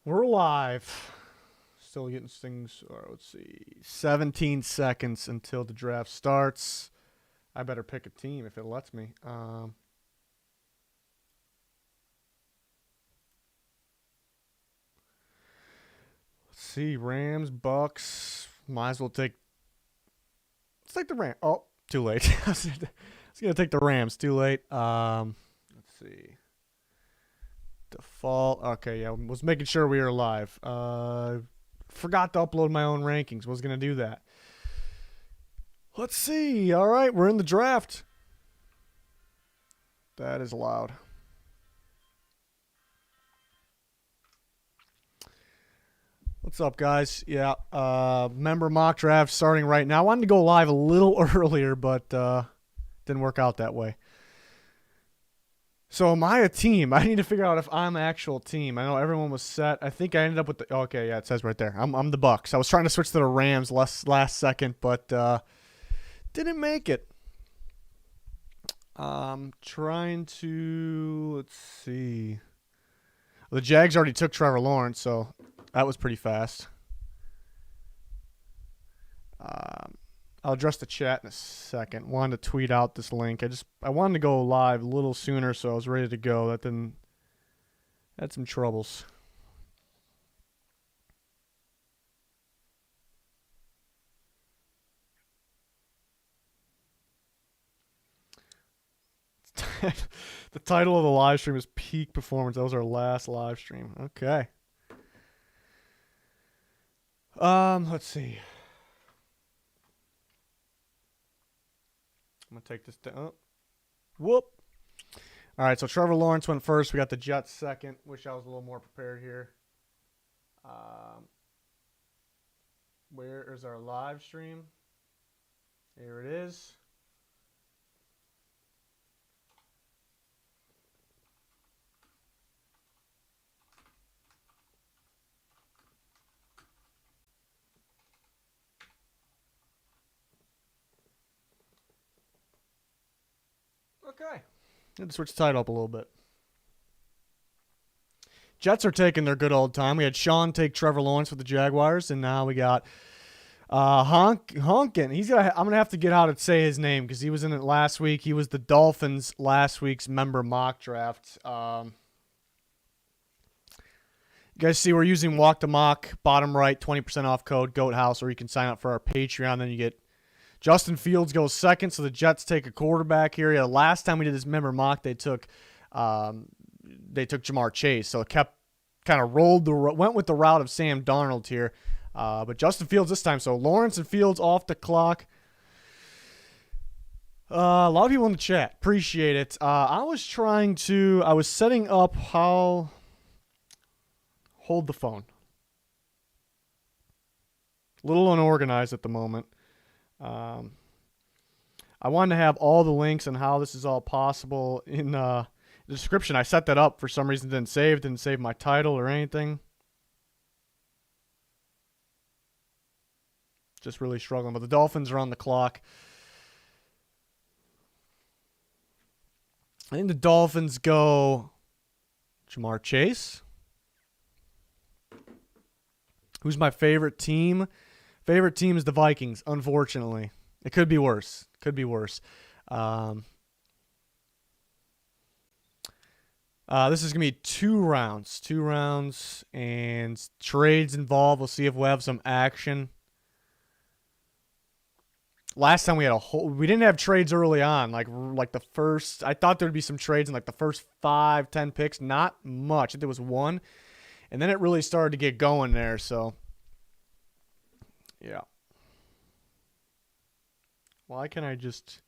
We're live. Still getting things. Let's see. 17 seconds until the draft starts. I better pick a team if it lets me. Let's see. Rams, Bucks. Might as well take. Let's take the Rams. Oh, too late. I was gonna take the Rams. Too late. Let's see. Default. Okay, yeah. Was making sure we were live. Forgot to upload my own rankings. Was gonna do that. Let's see. All right, we're in the draft. That is loud. What's up, guys? Yeah, member mock draft starting right now. I wanted to go live a little earlier, but didn't work out that way. So am I a team? I need to figure out if I'm an actual team. I know everyone was set. I think I ended up with the. Okay, yeah, it says right there. I'm the Bucks. I was trying to switch to the Rams last second, but didn't make it. Trying to. Let's see. The Jags already took Trevor Lawrence, so that was pretty fast. I'll address the chat in a second. Wanted to tweet out this link. I wanted to go live a little sooner, so I was ready to go. That didn't. Had some troubles. The title of the live stream is Peak Performance. That was our last live stream. Okay. Let's see. I'm going to take this down. Oh. Whoop. All right, so Trevor Lawrence went first. We got the Jets second. Wish I was a little more prepared here. Where is our live stream? Here it is. Okay. Had to switch the title up a little bit. Jets are taking their good old time. We had Sean take Trevor Lawrence with the Jaguars, and now we got Honkin. I'm gonna have to get how to say his name because he was in it last week. He was the Dolphins last week's member mock draft. You guys see we're using Walk the Mock, bottom right, 20% off code GOATHOUSE, or you can sign up for our Patreon. Then you get Justin Fields goes second, so the Jets take a quarterback here. Yeah, last time we did this member mock, they took Ja'Marr Chase, so it went with the route of Sam Darnold here, but Justin Fields this time. So Lawrence and Fields off the clock. A lot of people in the chat appreciate it. I was setting up how. Hold the phone. A little unorganized at the moment. I wanted to have all the links and how this is all possible in the description. I set that up. For some reason, didn't save my title or anything. Just really struggling. But the Dolphins are on the clock. I think the Dolphins go Ja'Marr Chase. Who's my favorite team? Favorite team is the Vikings, unfortunately. It could be worse. This is going to be 2 rounds. 2 rounds and trades involved. We'll see if we'll have some action. Last time we didn't have trades early on. Like the first, I thought there'd be some trades in like the first 5-10 picks. Not much. I think there was 1. And then it really started to get going there, so. Yeah. Why can't I just...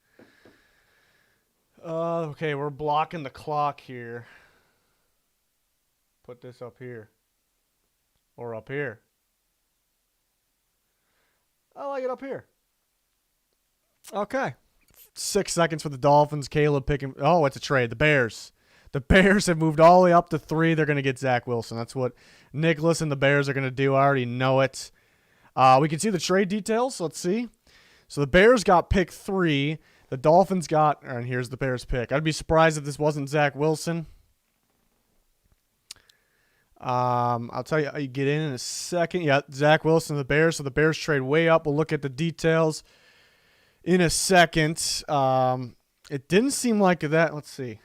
okay, we're blocking the clock here. Put this up here. Or up here. I like it up here. Okay. 6 seconds for the Dolphins. Caleb picking... Oh, it's a trade. The Bears. The Bears have moved all the way up to 3. They're going to get Zach Wilson. That's what Nicholas and the Bears are going to do. I already know it. We can see the trade details. Let's see. So the Bears got pick 3. The Dolphins got, and here's the Bears pick. I'd be surprised if this wasn't Zach Wilson. I'll tell you how you get in a second. Yeah, Zach Wilson, the Bears. So the Bears trade way up. We'll look at the details in a second. It didn't seem like that. Let's see.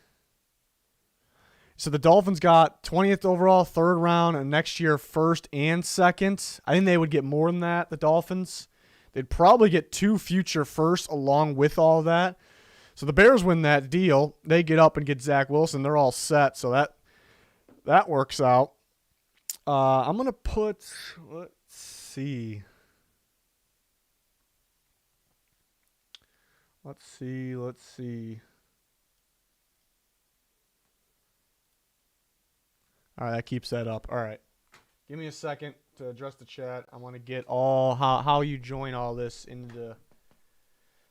So the Dolphins got 20th overall, third round, and next year first and second. I think they would get more than that, the Dolphins. They'd probably get 2 future firsts along with all of that. So the Bears win that deal. They get up and get Zach Wilson. They're all set, so that works out. I'm going to put, let's see. Let's see. All right, that keeps that up. All right. Give me a second to address the chat. I want to get all how you join all this into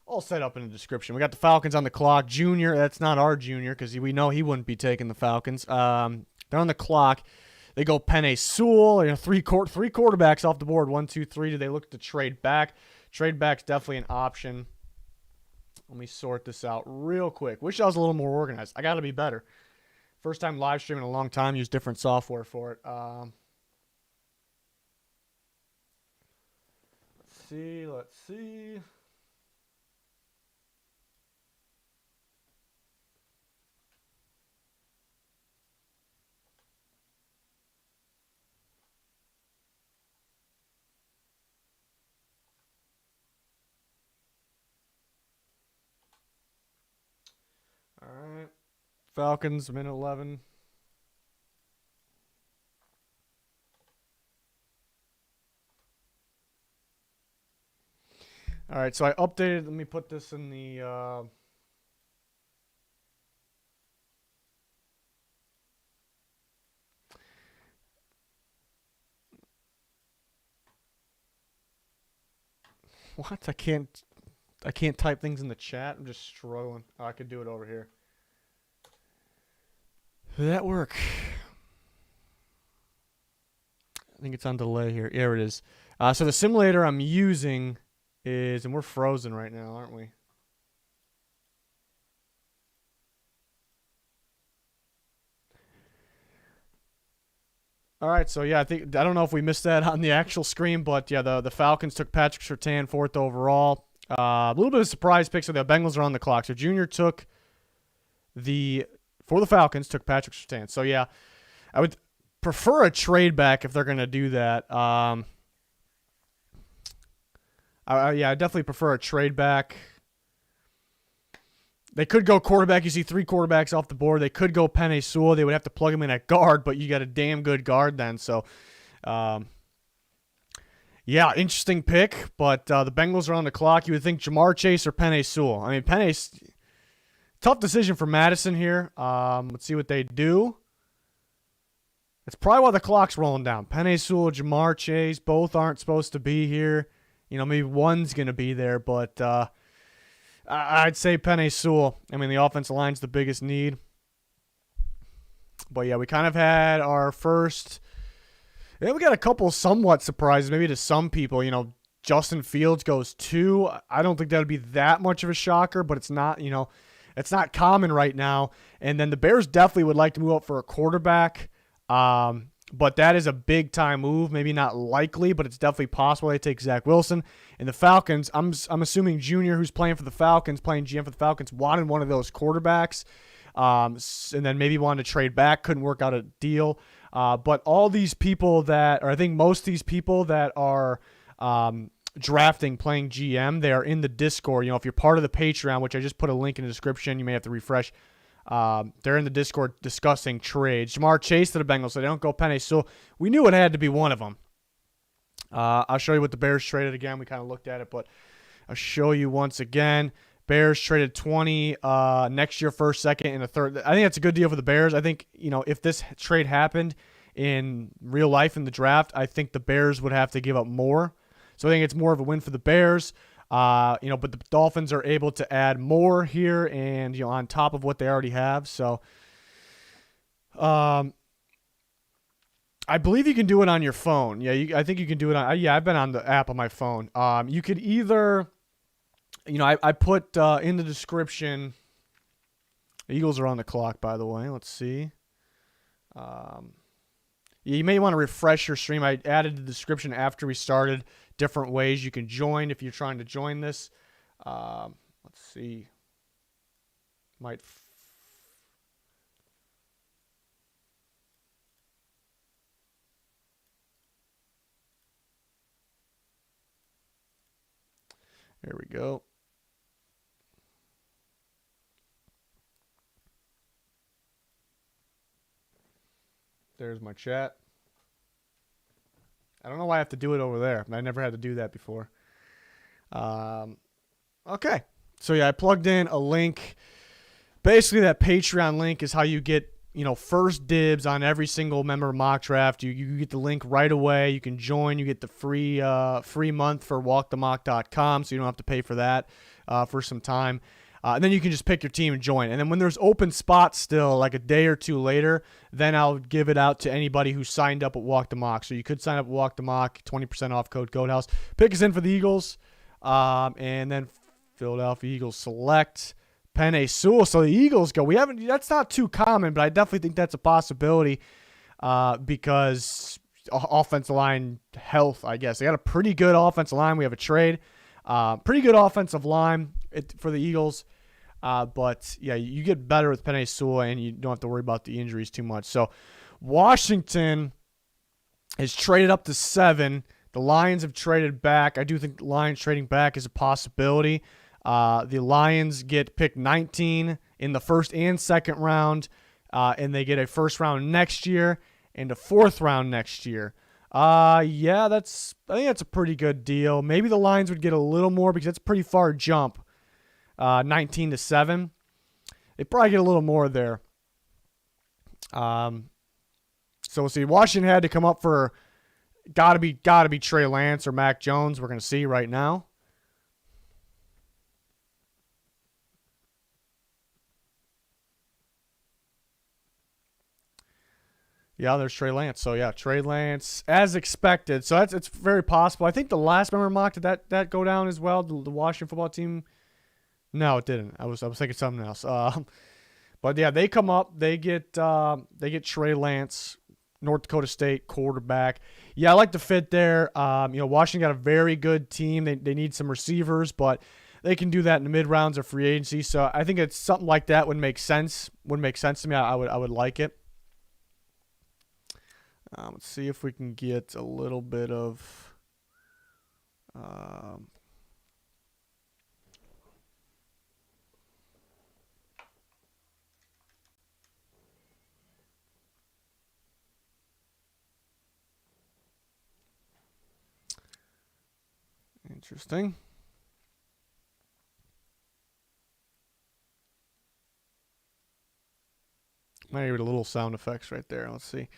all set up in the description. We got the Falcons on the clock. Junior, that's not our Junior because we know he wouldn't be taking the Falcons. They're on the clock. They go Penei Sewell, three quarterbacks off the board. 1, 2, 3. Do they look to trade back? Trade back's definitely an option. Let me sort this out real quick. Wish I was a little more organized. I got to be better. First time live streaming in a long time. Use different software for it. Let's see. All right. Falcons, minute 11. All right, so I updated. Let me put this in the. What? I can't type things in the chat. I'm just struggling. Oh, I could do it over here. Did that work? I think it's on delay here. Here it is. So the simulator I'm using is, and we're frozen right now, aren't we? All right, so yeah, I don't know if we missed that on the actual screen, but yeah, the Falcons took Patrick Surtain 4th overall. A little bit of a surprise pick, so the Bengals are on the clock. So Junior for the Falcons, took Patrick Surtain. So yeah, I would prefer a trade back if they're going to do that. I definitely prefer a trade back. They could go quarterback. You see 3 quarterbacks off the board. They could go Penei Sewell. They would have to plug him in at guard, but you got a damn good guard then. So, yeah, interesting pick. But the Bengals are on the clock. You would think Ja'Marr Chase or Penei Sewell. I mean, tough decision for Madison here. Let's see what they do. That's probably why the clock's rolling down. Penei Sewell, Ja'Marr Chase, both aren't supposed to be here. Maybe one's going to be there, but I'd say Penei Sewell. I mean, the offensive line's the biggest need. But, yeah, we kind of had our first – yeah, we got a couple somewhat surprises, maybe to some people. Justin Fields goes 2. I don't think that would be that much of a shocker, but it's not, it's not common right now. And then the Bears definitely would like to move up for a quarterback. But that is a big-time move. Maybe not likely, but it's definitely possible they take Zach Wilson. And the Falcons, I'm assuming Junior, who's playing for the Falcons, playing GM for the Falcons, wanted one of those quarterbacks. And then maybe wanted to trade back. Couldn't work out a deal. But all these people I think most of these people that are drafting, playing GM, they are in the Discord. If you're part of the Patreon, which I just put a link in the description, you may have to refresh. They're in the Discord discussing trades. Ja'Marr Chase to the Bengals, so they don't go Penei. So we knew it had to be one of them. I'll show you what the Bears traded again. We kind of looked at it, but I'll show you once again. Bears traded 20 next year, first, second, and a third. I think that's a good deal for the Bears. I think, if this trade happened in real life in the draft, I think the Bears would have to give up more. So I think it's more of a win for the Bears. But the Dolphins are able to add more here and, on top of what they already have. So, I believe you can do it on your phone. Yeah, I think you can do it on, I've been on the app on my phone. You could either, I put in the description, the Eagles are on the clock, by the way. Let's see. You may want to refresh your stream. I added the description after we started different ways you can join if you're trying to join this. Let's see. Might. There we go. There's my chat. I don't know why I have to do it over there. I never had to do that before. Okay. So, yeah, I plugged in a link. Basically, that Patreon link is how you get, first dibs on every single member mock draft. You get the link right away. You can join. You get the free month for walkthemock.com, so you don't have to pay for that for some time. And then you can just pick your team and join. And then when there's open spots still, like a day or two later, then I'll give it out to anybody who signed up at Walk the Mock. So you could sign up at Walk the Mock, 20% off code Goathouse. Pick us in for the Eagles. And then Philadelphia Eagles select Penei Sewell. So the Eagles go. That's not too common, but I definitely think that's a possibility because offensive line health, I guess. They got a pretty good offensive line. We have a trade. Pretty good offensive line for the Eagles. But, yeah, you get better with Penei Sewell, and you don't have to worry about the injuries too much. So Washington is traded up to 7. The Lions have traded back. I do think the Lions trading back is a possibility. The Lions get pick 19 in the first and second round, and they get a first round next year and a fourth round next year. Yeah, I think that's a pretty good deal. Maybe the Lions would get a little more because that's a pretty far jump. 19 to 7. They probably get a little more there. So we'll see. Washington had to come up for gotta be Trey Lance or Mac Jones. We're gonna see right now. Yeah, there's Trey Lance. So yeah, Trey Lance as expected. So it's very possible. I think the last member mock, did that go down as well? The Washington football team. No, it didn't. I was thinking something else. But yeah, they come up. They get Trey Lance, North Dakota State quarterback. Yeah, I like the fit there. Washington got a very good team. They need some receivers, but they can do that in the mid rounds of free agency. So I think it's something like that would make sense. Would make sense to me. I would like it. Let's see if we can get a little bit of. Interesting. Might give it a little sound effects right there. Let's see.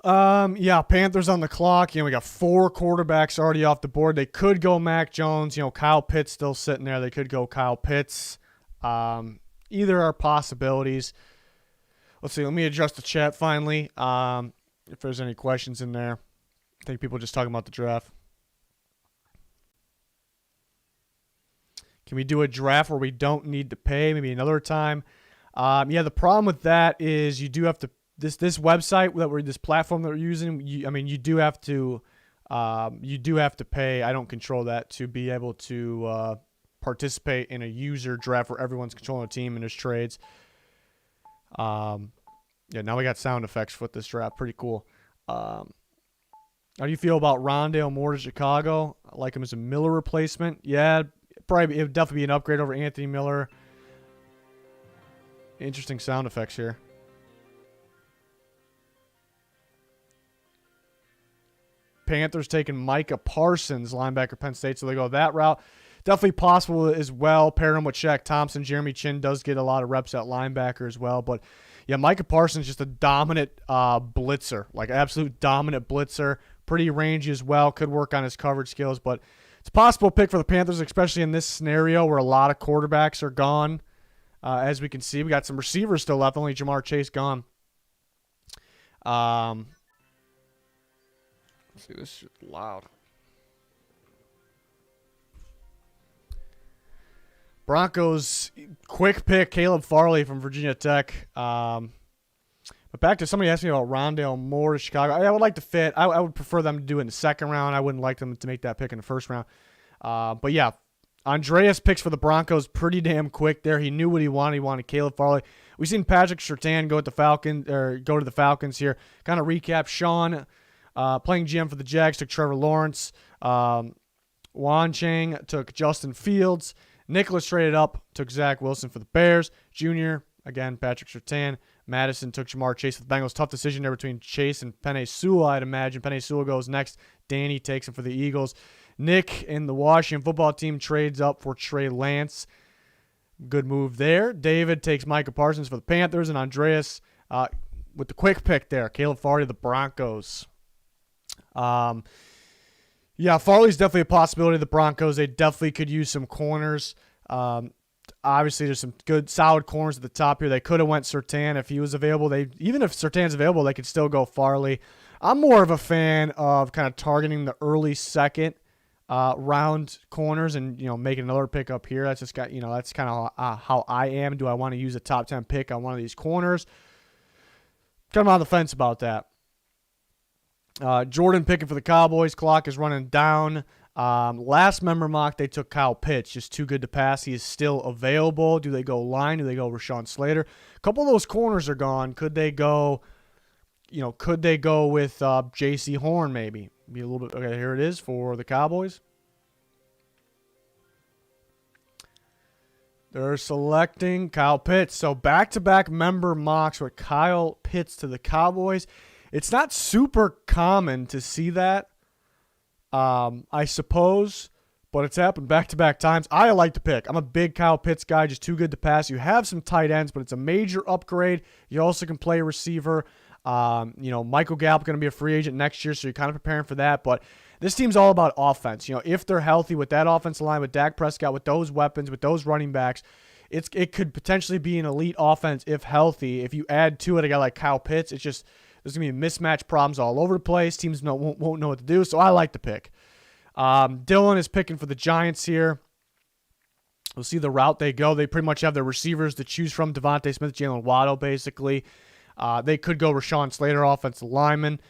Yeah, Panthers on the clock. We got 4 quarterbacks already off the board. They could go Mac Jones. Kyle Pitts still sitting there. They could go Kyle Pitts. Either are possibilities. Let's see. Let me adjust the chat finally. If there's any questions in there. I think people are just talking about the draft. Can we do a draft where we don't need to pay? Maybe another time. Yeah, the problem with that is you do have to this website this platform that we're using. You do have to pay. I don't control that to be able to participate in a user draft where everyone's controlling a team and there's trades. Yeah, now we got sound effects for this draft. Pretty cool. How do you feel about Rondale Moore to Chicago? I like him as a Miller replacement. Yeah. It would definitely be an upgrade over Anthony Miller. Interesting sound effects here. Panthers taking Micah Parsons, linebacker, Penn State, so they go that route. Definitely possible as well. Pair him with Shaq Thompson. Jeremy Chin does get a lot of reps at linebacker as well. But, yeah, Micah Parsons just a dominant blitzer, like absolute dominant blitzer. Pretty rangy as well. Could work on his coverage skills, but it's a possible pick for the Panthers, especially in this scenario where a lot of quarterbacks are gone. As we can see, we got some receivers still left. Only Jamar Chase gone. Let's see, this is loud. Broncos, quick pick, Caleb Farley from Virginia Tech. But back to somebody asked me about Rondale Moore to Chicago. I would like to fit. I would prefer them to do it in the second round. I wouldn't like them to make that pick in the first round. But yeah, Andreas picks for the Broncos pretty damn quick there. He knew what he wanted. He wanted Caleb Farley. We've seen Patrick Surtain go to the Falcons here. Kind of recap. Sean, playing GM for the Jags, took Trevor Lawrence. Juan Chang took Justin Fields. Nicholas traded up, took Zach Wilson for the Bears. Junior, again, Patrick Surtain. Madison took Jamar Chase for the Bengals. Tough decision there between Chase and Penei Sewell, I'd imagine. Penei Sewell goes next. Danny takes him for the Eagles. Nick in the Washington football team trades up for Trey Lance. Good move there. David takes Micah Parsons for the Panthers. And Andreas with the quick pick there. Caleb Farley, the Broncos. Yeah, Farley's definitely a possibility. The Broncos, they definitely could use some corners. Obviously, there's some good, solid corners at the top here. They could have went Surtain if he was available. Even if Surtain's available, they could still go Farley. I'm more of a fan of kind of targeting the early second round corners and making another pick up here. That's just that's kind of how I am. Do I want to use a top 10 pick on one of these corners? Kind of on the fence about that. Jordan picking for the Cowboys. Clock is running down. Last member mock, they took Kyle Pitts. Just too good to pass. He is still available. Do they go line? Do they go Rashawn Slater? A couple of those corners are gone. Could they go with J.C. Horn maybe? Be a little bit. Okay, here it is for the Cowboys. They're selecting Kyle Pitts. So back-to-back member mocks with Kyle Pitts to the Cowboys. It's not super common to see that, I suppose, but it's happened back-to-back times. I like to pick. I'm a big Kyle Pitts guy, just too good to pass. You have some tight ends, but it's a major upgrade. You also can play receiver. Michael Gallup going to be a free agent next year, so you're kind of preparing for that. But this team's all about offense. If they're healthy with that offensive line, with Dak Prescott, with those weapons, with those running backs, it could potentially be an elite offense if healthy. If you add to it a guy like Kyle Pitts, it's just there's going to be mismatch problems all over the place. Teams won't know what to do, so I like to pick. Dylan is picking for the Giants here. We'll see the route they go. They pretty much have their receivers to choose from. Devontae Smith, Jalen Waddle, basically. They could go Rashawn Slater, offensive lineman.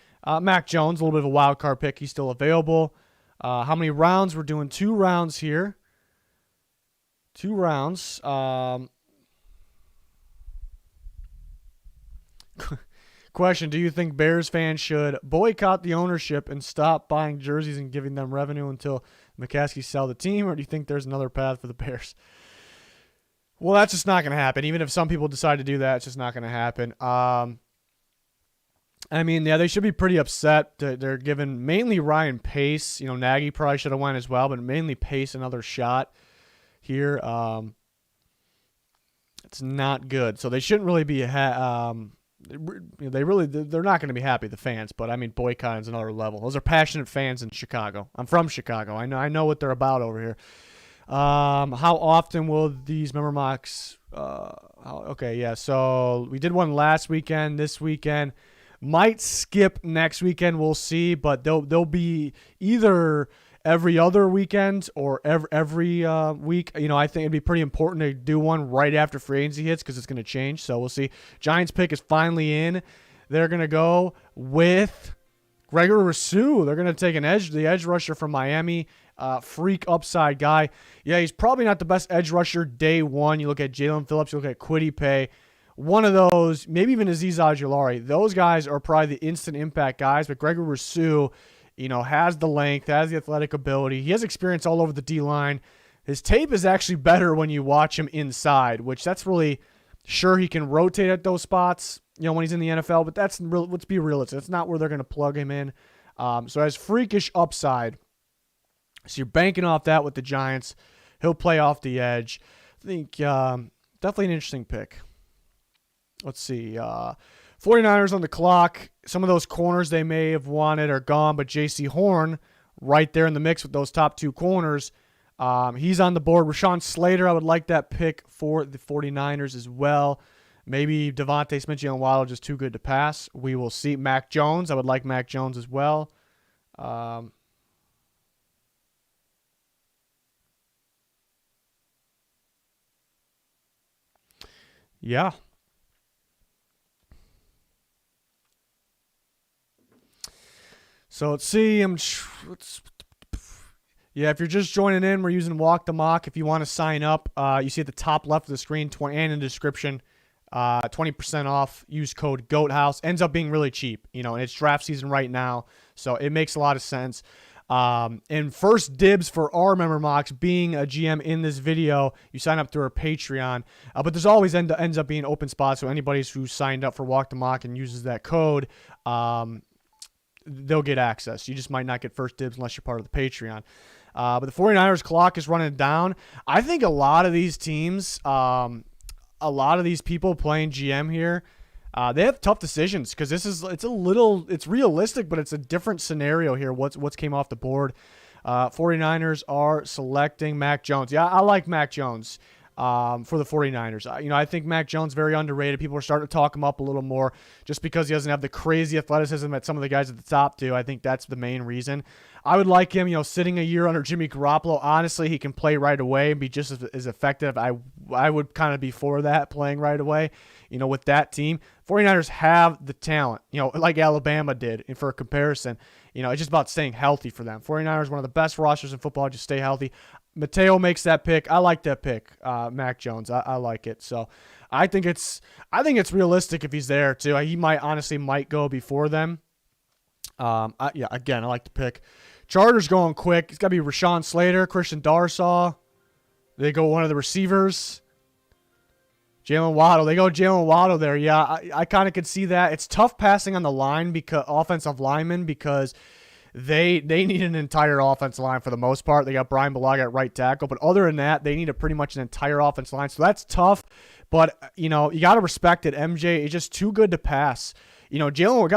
Mac Jones, a little bit of a wild card pick. He's still available. How many rounds? We're doing 2 rounds here. 2 rounds. Question, do you think Bears fans should boycott the ownership and stop buying jerseys and giving them revenue until McCaskey sell the team, or do you think there's another path for the Bears? Well, that's just not going to happen. Even if some people decide to do that, it's just not going to happen. They should be pretty upset. They're giving mainly Ryan Pace. Nagy probably should have went as well, but mainly Pace another shot here. It's not good. So they shouldn't really be they're not going to be happy, the fans, but boycotting is another level. Those are passionate fans in Chicago. I'm from Chicago. I know what they're about over here. How often will these member mocks? So we did one last weekend. This weekend might skip next weekend. We'll see, but they'll be either every other weekend or every week. I think it'd be pretty important to do one right after free agency hits because it's going to change. So we'll see. Giants pick is finally in. They're going to go with Gregory Rousseau. They're going to take the edge rusher from Miami. Freak upside guy. Yeah, he's probably not the best edge rusher day one. You look at Jalen Phillips, you look at Kwity Paye. One of those, maybe even Azeez Ojulari. Those guys are probably the instant impact guys, but Gregory Rousseau, has the length, has the athletic ability. He has experience all over the D-line. His tape is actually better when you watch him inside, which that's really sure he can rotate at those spots, when he's in the NFL, but that's real. Let's be realistic. That's not where they're going to plug him in. So has freakish upside. So you're banking off that with the Giants. He'll play off the edge. I think definitely an interesting pick. Let's see. 49ers on the clock. Some of those corners they may have wanted are gone, but J.C. Horn right there in the mix with those top 2 corners. He's on the board. Rashawn Slater, I would like that pick for the 49ers as well. Maybe Devontae Smith, Jalen Waddle, just too good to pass. We will see. Mac Jones, I would like Mac Jones as well. Yeah. So let's see. Yeah, if you're just joining in, we're using Walk the Mock. If you want to sign up, you see at the top left of the screen and in the description, 20% off. Use code GOATHOUSE. Ends up being really cheap, and it's draft season right now, so it makes a lot of sense. And first dibs for our member mocks, being a GM in this video, you sign up through our Patreon. But there's always ends up being open spots, so anybody who signed up for Walk the Mock and uses that code, they'll get access. You just might not get first dibs unless you're part of the Patreon. But the 49ers clock is running down. I think a lot of these teams, a lot of these people playing GM here, they have tough decisions because it's realistic, but it's a different scenario here. What's came off the board? 49ers are selecting Mac Jones. Yeah, I like Mac Jones for the 49ers. I think Mac Jones very underrated. People are starting to talk him up a little more just because he doesn't have the crazy athleticism that some of the guys at the top do. I think that's the main reason. I would like him, sitting a year under Jimmy Garoppolo. Honestly, he can play right away and be just as effective. I would kind of be for that, playing right away, with that team. 49ers have the talent, like Alabama did, and for a comparison. It's just about staying healthy for them. 49ers, one of the best rosters in football, just stay healthy. Mateo makes that pick. I like that pick, Mac Jones. I like it. So I think it's realistic if he's there too. He might go before them. Again, I like the pick. Chargers going quick. It's got to be Rashawn Slater, Christian Darsaw. They go one of the receivers. Jalen Waddle. They go Jalen Waddle there. Yeah, I kind of could see that. It's tough passing on the line, because offensive linemen, because they need an entire offensive line for the most part. They got Brian Bulaga at right tackle, but other than that, they need pretty much an entire offensive line. So that's tough. But you got to respect it. MJ is just too good to pass. A guy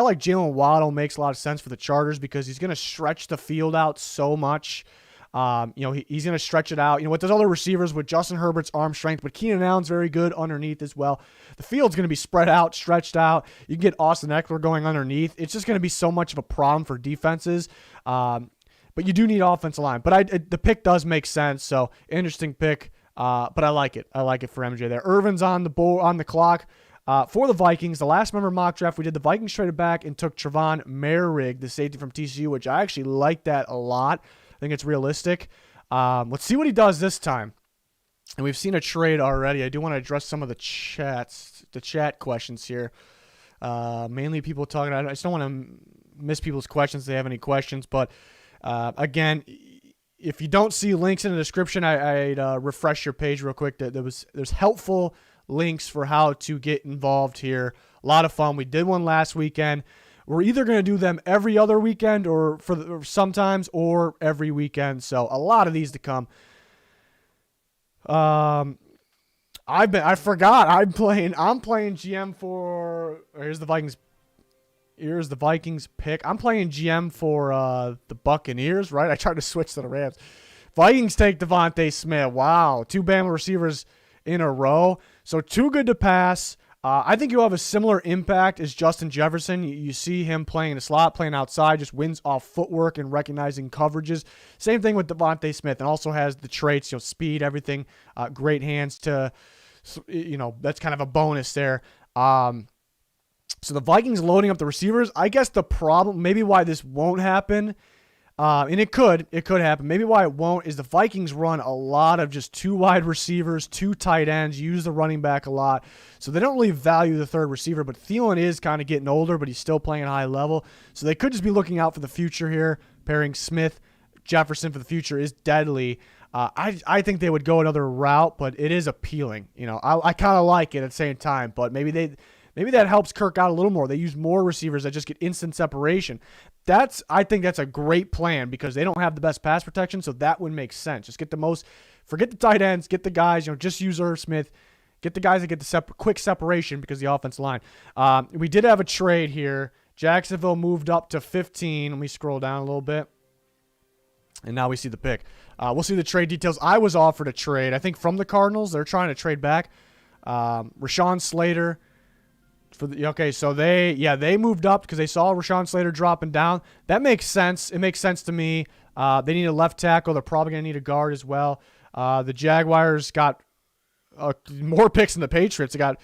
like Jalen Waddle makes a lot of sense for the Chargers because he's going to stretch the field out so much. He's going to stretch it out. With those other receivers, with Justin Herbert's arm strength, but Keenan Allen's very good underneath as well. The field's going to be spread out, stretched out. You can get Austin Eckler going underneath. It's just going to be so much of a problem for defenses. But you do need offensive line. But the pick does make sense. So interesting pick. But I like it. I like it for MJ there. Irvin's on the clock. For the Vikings, the last member mock draft we did, the Vikings traded back and took Trevon Merrick, the safety from TCU, which I actually like that a lot. I think it's realistic. Let's see what he does this time. And we've seen a trade already. I do want to address some of the chat questions here. Mainly people talking. I just don't want to miss people's questions if they have any questions. But again, if you don't see links in the description, I'd refresh your page real quick. There's helpful links for how to get involved here. A lot of fun. We did one last weekend. We're either going to do them every other weekend or sometimes or every weekend. So a lot of these to come. I forgot. I'm playing GM for. Here's the Vikings pick. I'm playing GM for the Buccaneers, right? I tried to switch to the Rams. Vikings take Devontae Smith. Wow, 2 Bama receivers in a row. So too good to pass. I think he'll have a similar impact as Justin Jefferson. You see him playing in the slot, playing outside, just wins off footwork and recognizing coverages. Same thing with Devontae Smith, and also has the traits, speed, everything, great hands that's kind of a bonus there. So the Vikings loading up the receivers. I guess the problem, maybe why this won't happen, and it could happen. Maybe why it won't is the Vikings run a lot of just 2 wide receivers, 2 tight ends, use the running back a lot. So they don't really value the third receiver, but Thielen is kind of getting older, but he's still playing at a high level. So they could just be looking out for the future here. Pairing Smith, Jefferson for the future is deadly. I think they would go another route, but it is appealing. I kind of like it at the same time, but maybe that helps Kirk out a little more. They use more receivers that just get instant separation. I think that's a great plan because they don't have the best pass protection, so that would make sense. Just forget the tight ends, get the guys, just use Irv Smith, get the guys that get the quick separation because of the offensive line. We did have a trade here. Jacksonville moved up to 15. Let me scroll down a little bit. And now we see the pick. We'll see the trade details. I was offered a trade, I think, from the Cardinals. They're trying to trade back. Rashawn Slater. So they moved up because they saw Rashawn Slater dropping down. That makes sense. It makes sense to me. They need a left tackle. They're probably going to need a guard as well. The Jaguars got more picks than the Patriots. They got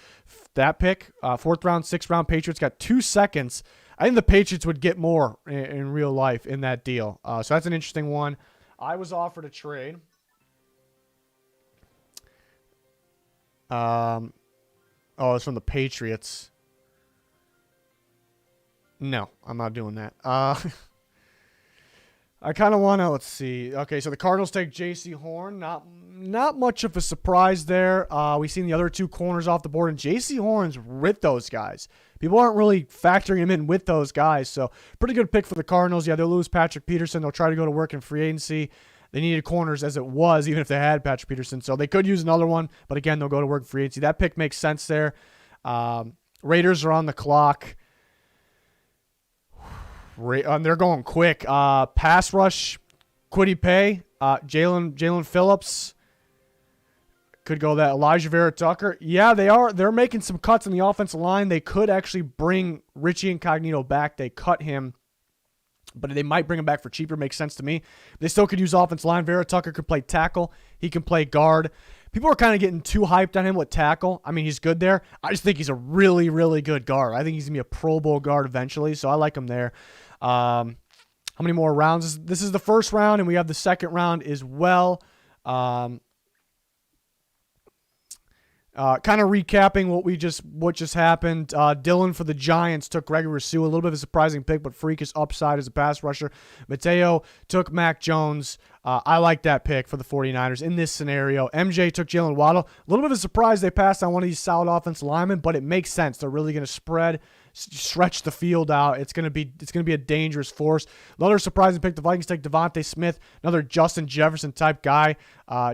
that pick, 4th round, 6th round. Patriots got 2 seconds. I think the Patriots would get more in real life in that deal. So that's an interesting one. I was offered a trade. Oh, it's from the Patriots. No, I'm not doing that. I kind of want to, let's see. Okay, so the Cardinals take J.C. Horn. Not much of a surprise there. We've seen the other two corners off the board, and J.C. Horn's with those guys. People aren't really factoring him in with those guys, so pretty good pick for the Cardinals. Yeah, they'll lose Patrick Peterson. They'll try to go to work in free agency. They needed corners as it was, even if they had Patrick Peterson, so they could use another one, but again, they'll go to work in free agency. That pick makes sense there. Raiders are on the clock. They're going quick. Pass rush, Kwity Paye, Jalen Phillips. Could go that. Elijah Vera Tucker. Yeah, they are. They're making some cuts in the offensive line. They could actually bring Richie Incognito back. They cut him, but they might bring him back for cheaper. Makes sense to me. They still could use offensive line. Vera Tucker could play tackle. He can play guard. People are kind of getting too hyped on him with tackle. I mean, he's good there. I just think he's a really, really good guard. I think he's going to be a Pro Bowl guard eventually, so I like him there. How many more rounds? This is the first round, and we have the second round as well. Kind of recapping what just happened. Dylan for the Giants took Gregory Rousseau, a little bit of a surprising pick, but freakish upside as a pass rusher. Mateo took Mac Jones. I like that pick for the 49ers in this scenario. MJ took Jalen Waddle. A little bit of a surprise they passed on one of these solid offensive linemen, but it makes sense. They're really going to stretch the field out. It's going to be a dangerous force. Another surprising pick, the Vikings take Devontae Smith, another Justin Jefferson type guy.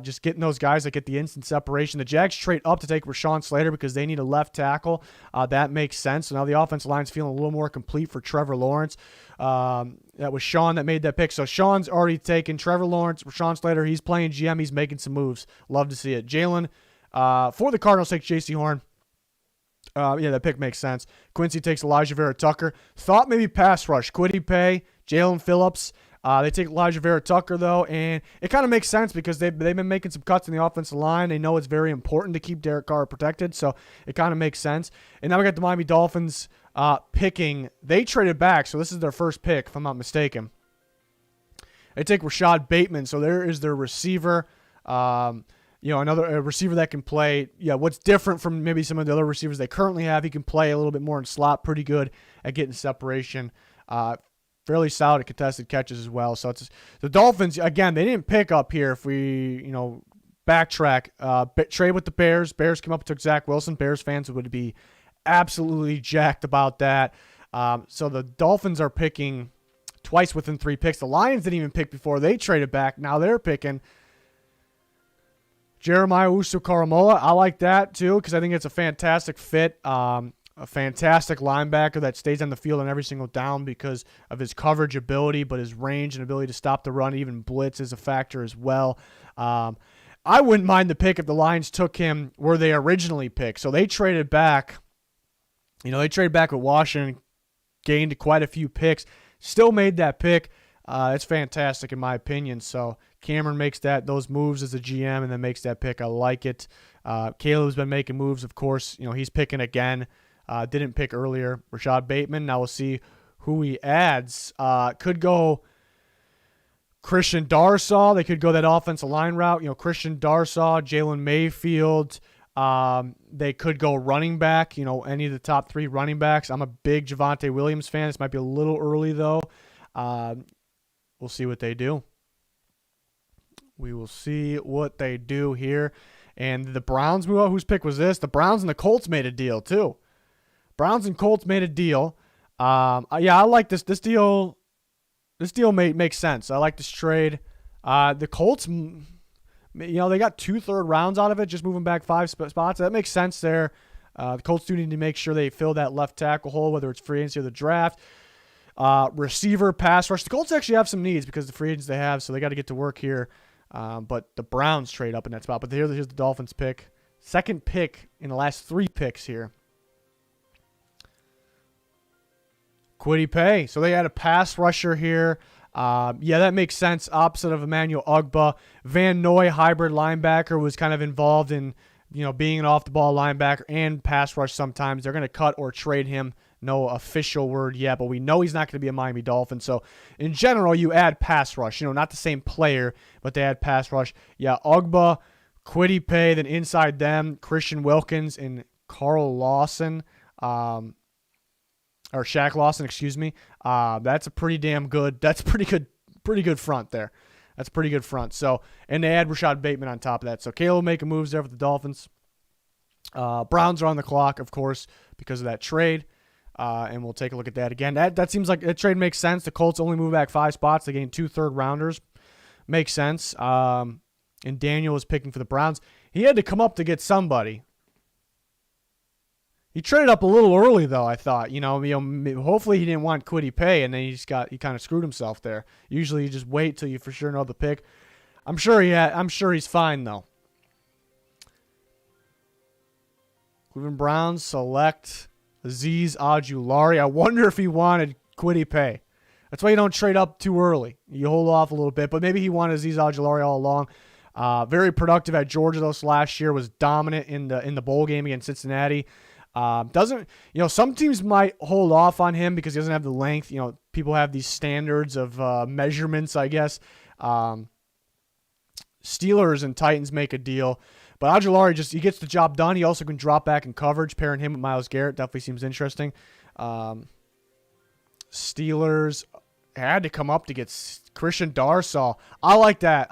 Just getting those guys that get the instant separation. The Jags trade up to take Rashawn Slater because they need a left tackle. That makes sense. So now the offensive line's feeling a little more complete for Trevor Lawrence. That was Sean that made that pick. So Sean's already taken Trevor Lawrence, Rashawn Slater. He's playing GM. He's making some moves. Love to see it. Jalen for the Cardinals takes J.C. Horn. Yeah, that pick makes sense. Quincy takes Elijah Vera Tucker. Thought maybe pass rush. Kwity Paye, Jalen Phillips. They take Elijah Vera Tucker, though, and it kind of makes sense because they've been making some cuts in the offensive line. They know it's very important to keep Derek Carr protected, so it kind of makes sense. And now we got the Miami Dolphins picking. They traded back, so this is their first pick, if I'm not mistaken. They take Rashad Bateman, so there is their receiver. Another receiver that can play. Yeah, what's different from maybe some of the other receivers they currently have, he can play a little bit more in slot, pretty good at getting separation. Fairly solid at contested catches as well. So it's the Dolphins, again, they didn't pick up here if we, backtrack. Trade with the Bears. Bears came up and took Zach Wilson. Bears fans would be absolutely jacked about that. So the Dolphins are picking twice within 3 picks. The Lions didn't even pick before they traded back. Now they're picking Jeremiah Owusu-Koramoah. I like that too because I think it's a fantastic fit. A fantastic linebacker that stays on the field on every single down because of his coverage ability, but his range and ability to stop the run, even blitz, is a factor as well. I wouldn't mind the pick if the Lions took him where they originally picked. So they traded back. They traded back with Washington, gained quite a few picks, still made that pick. It's fantastic in my opinion. So Cameron makes those moves as a GM and then makes that pick. I like it. Caleb's been making moves, of course. He's picking again. Didn't pick earlier. Rashad Bateman. Now we'll see who he adds. Could go Christian Darsaw. They could go that offensive line route. Christian Darsaw, Jalen Mayfield. They could go running back. Any of the top 3 running backs. I'm a big Javonte Williams fan. This might be a little early though. We'll see what they do. We will see what they do here. And the Browns move out. Whose pick was this? The Browns and the Colts made a deal too. Browns and Colts made a deal. I like this. This deal makes sense. I like this trade. The Colts, they got 2 3rd rounds out of it, just moving back 5 spots. That makes sense there. The Colts do need to make sure they fill that left tackle hole, whether it's free agency or the draft. Receiver, pass rush. The Colts actually have some needs because of the free agents they have, so they got to get to work here. But the Browns trade up in that spot. But here's the Dolphins pick. Second pick in the last 3 picks here. Kwity Paye. So they had a pass rusher here. That makes sense. Opposite of Emmanuel Ogbah. Van Noy, hybrid linebacker, was kind of involved in being an off-the-ball linebacker and pass rush sometimes. They're going to cut or trade him. No official word yet, but we know he's not going to be a Miami Dolphin. So, in general, you add pass rush. Not the same player, but they add pass rush. Yeah, Ugba, Kwity Paye, then inside them, Christian Wilkins and Carl Lawson, or Shaq Lawson, excuse me. That's a pretty good front there. That's a pretty good front. So, and they add Rashad Bateman on top of that. So, Caleb making moves there for the Dolphins. Browns are on the clock, of course, because of that trade. And we'll take a look at that again. That seems like that trade makes sense. The Colts only move back 5 spots. They gained 2 third-rounders. Makes sense. And Daniel was picking for the Browns. He had to come up to get somebody. He traded up a little early, though, I thought. Hopefully he didn't want Kwity Paye, and then he kind of screwed himself there. Usually you just wait till you for sure know the pick. I'm sure he's fine, though. Cleveland Browns select Azeez Ojulari. I wonder if he wanted Kwity Paye. That's why you don't trade up too early. You hold off a little bit, but maybe he wanted Azeez Ojulari all along. Very productive at Georgia, though. Last year was dominant in the bowl game against Cincinnati. Some teams might hold off on him because he doesn't have the length. People have these standards of measurements, I guess. Steelers and Titans make a deal. But Ojulari he gets the job done. He also can drop back in coverage. Pairing him with Myles Garrett definitely seems interesting. Steelers had to come up to get Christian Darsaw. I like that.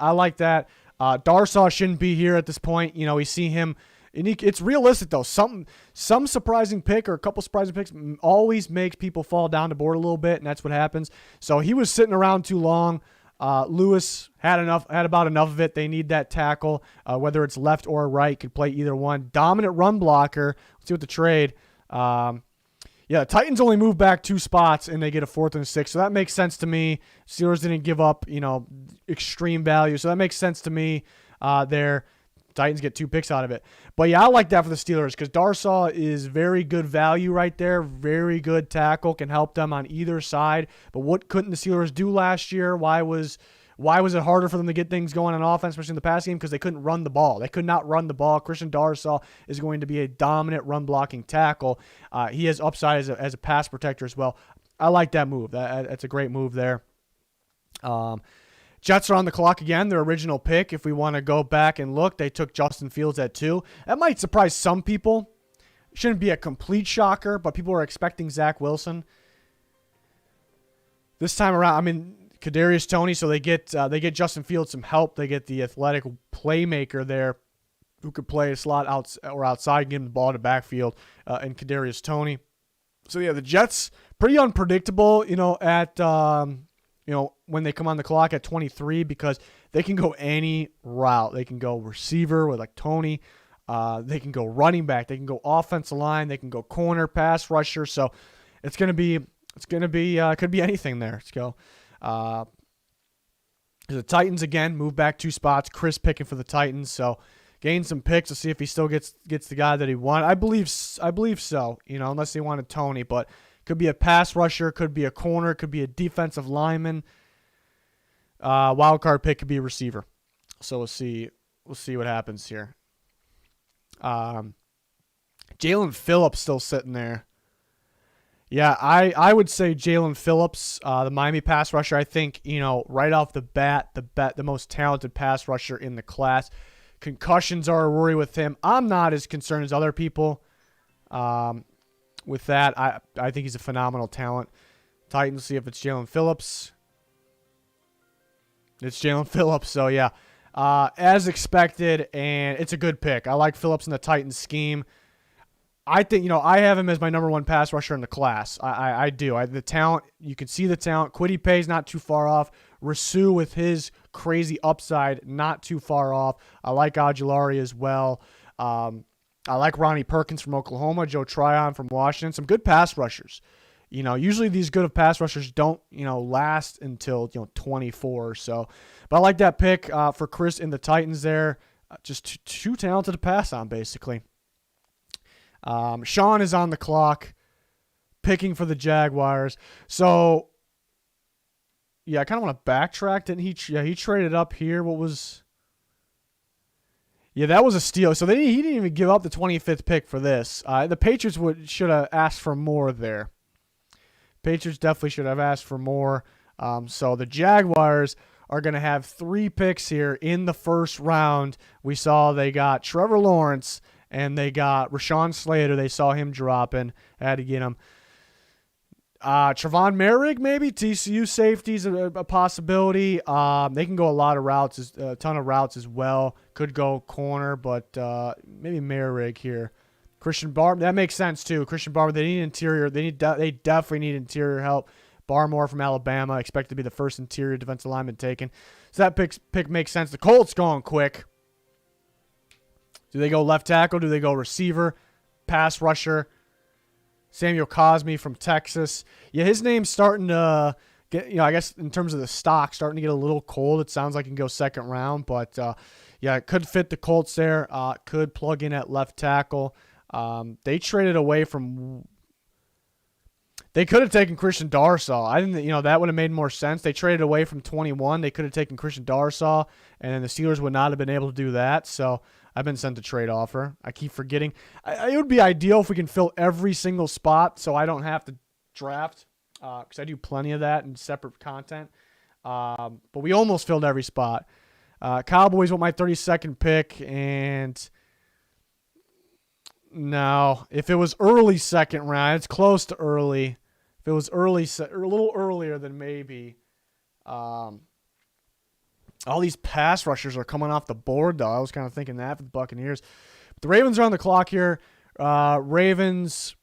Darsaw shouldn't be here at this point. We see him. And it's realistic, though. Some surprising pick or a couple surprising picks always makes people fall down the board a little bit, and that's what happens. So he was sitting around too long. Lewis had about enough of it. They need that tackle, whether it's left or right, could play either one. Dominant run blocker. Let's see what the trade. The Titans only move back 2 spots, and they get a 4th and a 6th. So that makes sense to me. Steelers didn't give up, extreme value. So that makes sense to me there. Titans get 2 picks out of it. But, I like that for the Steelers because Darsaw is very good value right there. Very good tackle. Can help them on either side. But what couldn't the Steelers do last year? Why was it harder for them to get things going on offense, especially in the pass game? Because they couldn't run the ball. They could not run the ball. Christian Darsaw is going to be a dominant run-blocking tackle. He has upside as a pass protector as well. I like that move. That's a great move there. Jets are on the clock again, their original pick. If we want to go back and look, they took Justin Fields at 2. That might surprise some people. Shouldn't be a complete shocker, but people are expecting Zach Wilson. This time around, Kadarius Toney, so they get Justin Fields some help. They get the athletic playmaker there who could play a slot outside, give him the ball in the backfield, and Kadarius Toney. So, the Jets, pretty unpredictable, at when they come on the clock at 23 because they can go any route. They can go receiver with like Toney. They can go running back. They can go offensive line. They can go corner, pass rusher. So could be anything there. Let's go. The Titans again move back 2 spots. Chris picking for the Titans. So gain some picks to see if he still gets the guy that he wanted. I believe so. Unless they wanted Toney, but. Could be a pass rusher, could be a corner, could be a defensive lineman. Wild card pick could be a receiver. So we'll see what happens here. Jalen Phillips still sitting there. Yeah, I would say Jalen Phillips, the Miami pass rusher. I think right off the bat, the most talented pass rusher in the class. Concussions are a worry with him. I'm not as concerned as other people. With that, I think he's a phenomenal talent. Titans, see if it's Jalen Phillips. It's Jalen Phillips, so yeah. As expected, and it's a good pick. I like Phillips in the Titans scheme. I think, I have him as my number 1 pass rusher in the class. I do. The talent, you can see the talent. Kwity Paye's not too far off. Rasu with his crazy upside, not too far off. I like Ojulari as well. I like Ronnie Perkins from Oklahoma, Joe Tryon from Washington. Some good pass rushers. Usually these good pass rushers don't, last until, 24 or so. But I like that pick for Chris in the Titans there. Just too talented to pass on, basically. Sean is on the clock, picking for the Jaguars. So, I kind of want to backtrack. Didn't he? Yeah, he traded up here. What was... Yeah, that was a steal. So he didn't even give up the 25th pick for this. The Patriots should have asked for more there. Patriots definitely should have asked for more. So the Jaguars are going to have 3 picks here in the first round. We saw they got Trevor Lawrence and they got Rashawn Slater. They saw him dropping. Had to get him. Trevon Merrick, maybe TCU safety's a possibility. They can go a lot of routes, a ton of routes as well. Could go corner, but maybe Merrick here. Christian Barmore, that makes sense too. Christian Barmore, they need interior. They definitely need interior help. Barmore from Alabama, expected to be the first interior defensive lineman taken. So that pick makes sense. The Colts going quick. Do they go left tackle? Do they go receiver? Pass rusher? Samuel Cosme from Texas. Yeah, his name's starting to get, I guess in terms of the stock, starting to get a little cold. It sounds like he can go second round, but yeah, it could fit the Colts there. Could plug in at left tackle. They traded away from. They could have taken Christian Darsaw. I didn't, that would have made more sense. They traded away from 21. They could have taken Christian Darsaw, and then the Steelers would not have been able to do that. So I've been sent a trade offer. I keep forgetting. It would be ideal if we can fill every single spot so I don't have to draft because I do plenty of that in separate content. But we almost filled every spot. Cowboys want my 32nd pick, and no, if it was early second round, it's close to early. If it was early, or a little earlier, then maybe. All these pass rushers are coming off the board, though. I was kind of thinking that for the Buccaneers. But the Ravens are on the clock here. Ravens,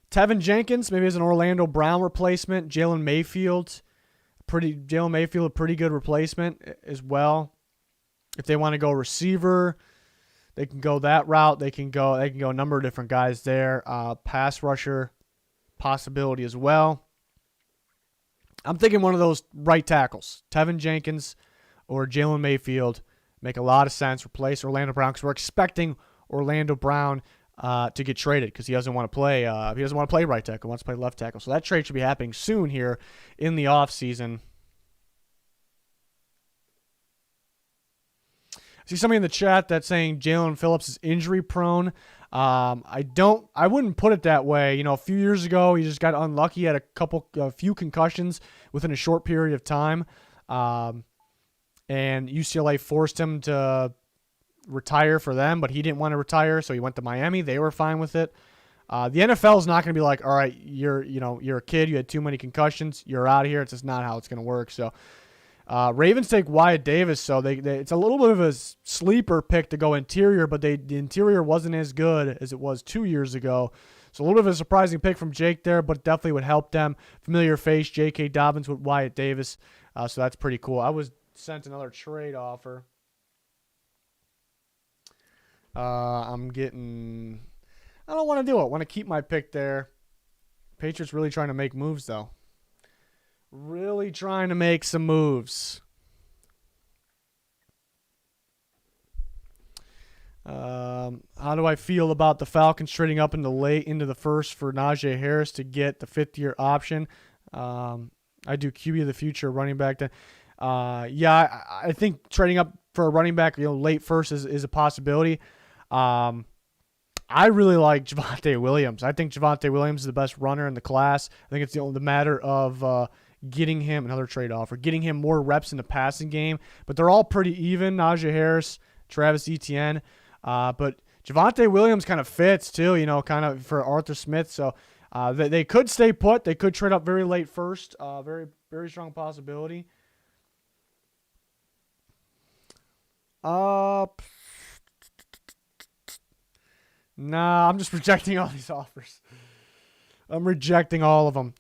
Tevin Jenkins, maybe as an Orlando Brown replacement. Jalen Mayfield, a pretty good replacement as well. If they want to go receiver, they can go that route. They can go a number of different guys there. Pass rusher possibility as well. I'm thinking one of those right tackles, Tevin Jenkins or Jalen Mayfield, make a lot of sense. Replace Orlando Brown because we're expecting Orlando Brown to get traded because he doesn't want to play. He doesn't want to play right tackle. He wants to play left tackle. So that trade should be happening soon here in the offseason. I see somebody in the chat that's saying Jalen Phillips is injury prone. I wouldn't put it that way. A few years ago, he just got unlucky, had a few concussions within a short period of time. And UCLA forced him to retire for them, but he didn't want to retire, so he went to Miami. They were fine with it. The NFL is not going to be like, all right, you're a kid, you had too many concussions, you're out of here. It's just not how it's going to work. So Ravens take Wyatt Davis, so it's a little bit of a sleeper pick to go interior, but the interior wasn't as good as it was 2 years ago. So a little bit of a surprising pick from Jake there, but definitely would help them. Familiar face, J.K. Dobbins with Wyatt Davis, so that's pretty cool. I was sent another trade offer. I don't want to do it. I want to keep my pick there. Patriots really trying to make moves, though. Really trying to make some moves. How do I feel about the Falcons trading up into the first for Najee Harris to get the fifth-year option? I do QB of the future running back. I think trading up for a running back, late first is a possibility. I really like Javonte Williams. I think Javonte Williams is the best runner in the class. I think it's the matter of getting him another trade offer, getting him more reps in the passing game. But they're all pretty even. Najee Harris, Travis Etienne. But Javonte Williams kind of fits too, kind of for Arthur Smith. So they could stay put. They could trade up very late first. Very, very strong possibility. Nah, I'm just rejecting all these offers. I'm rejecting all of them.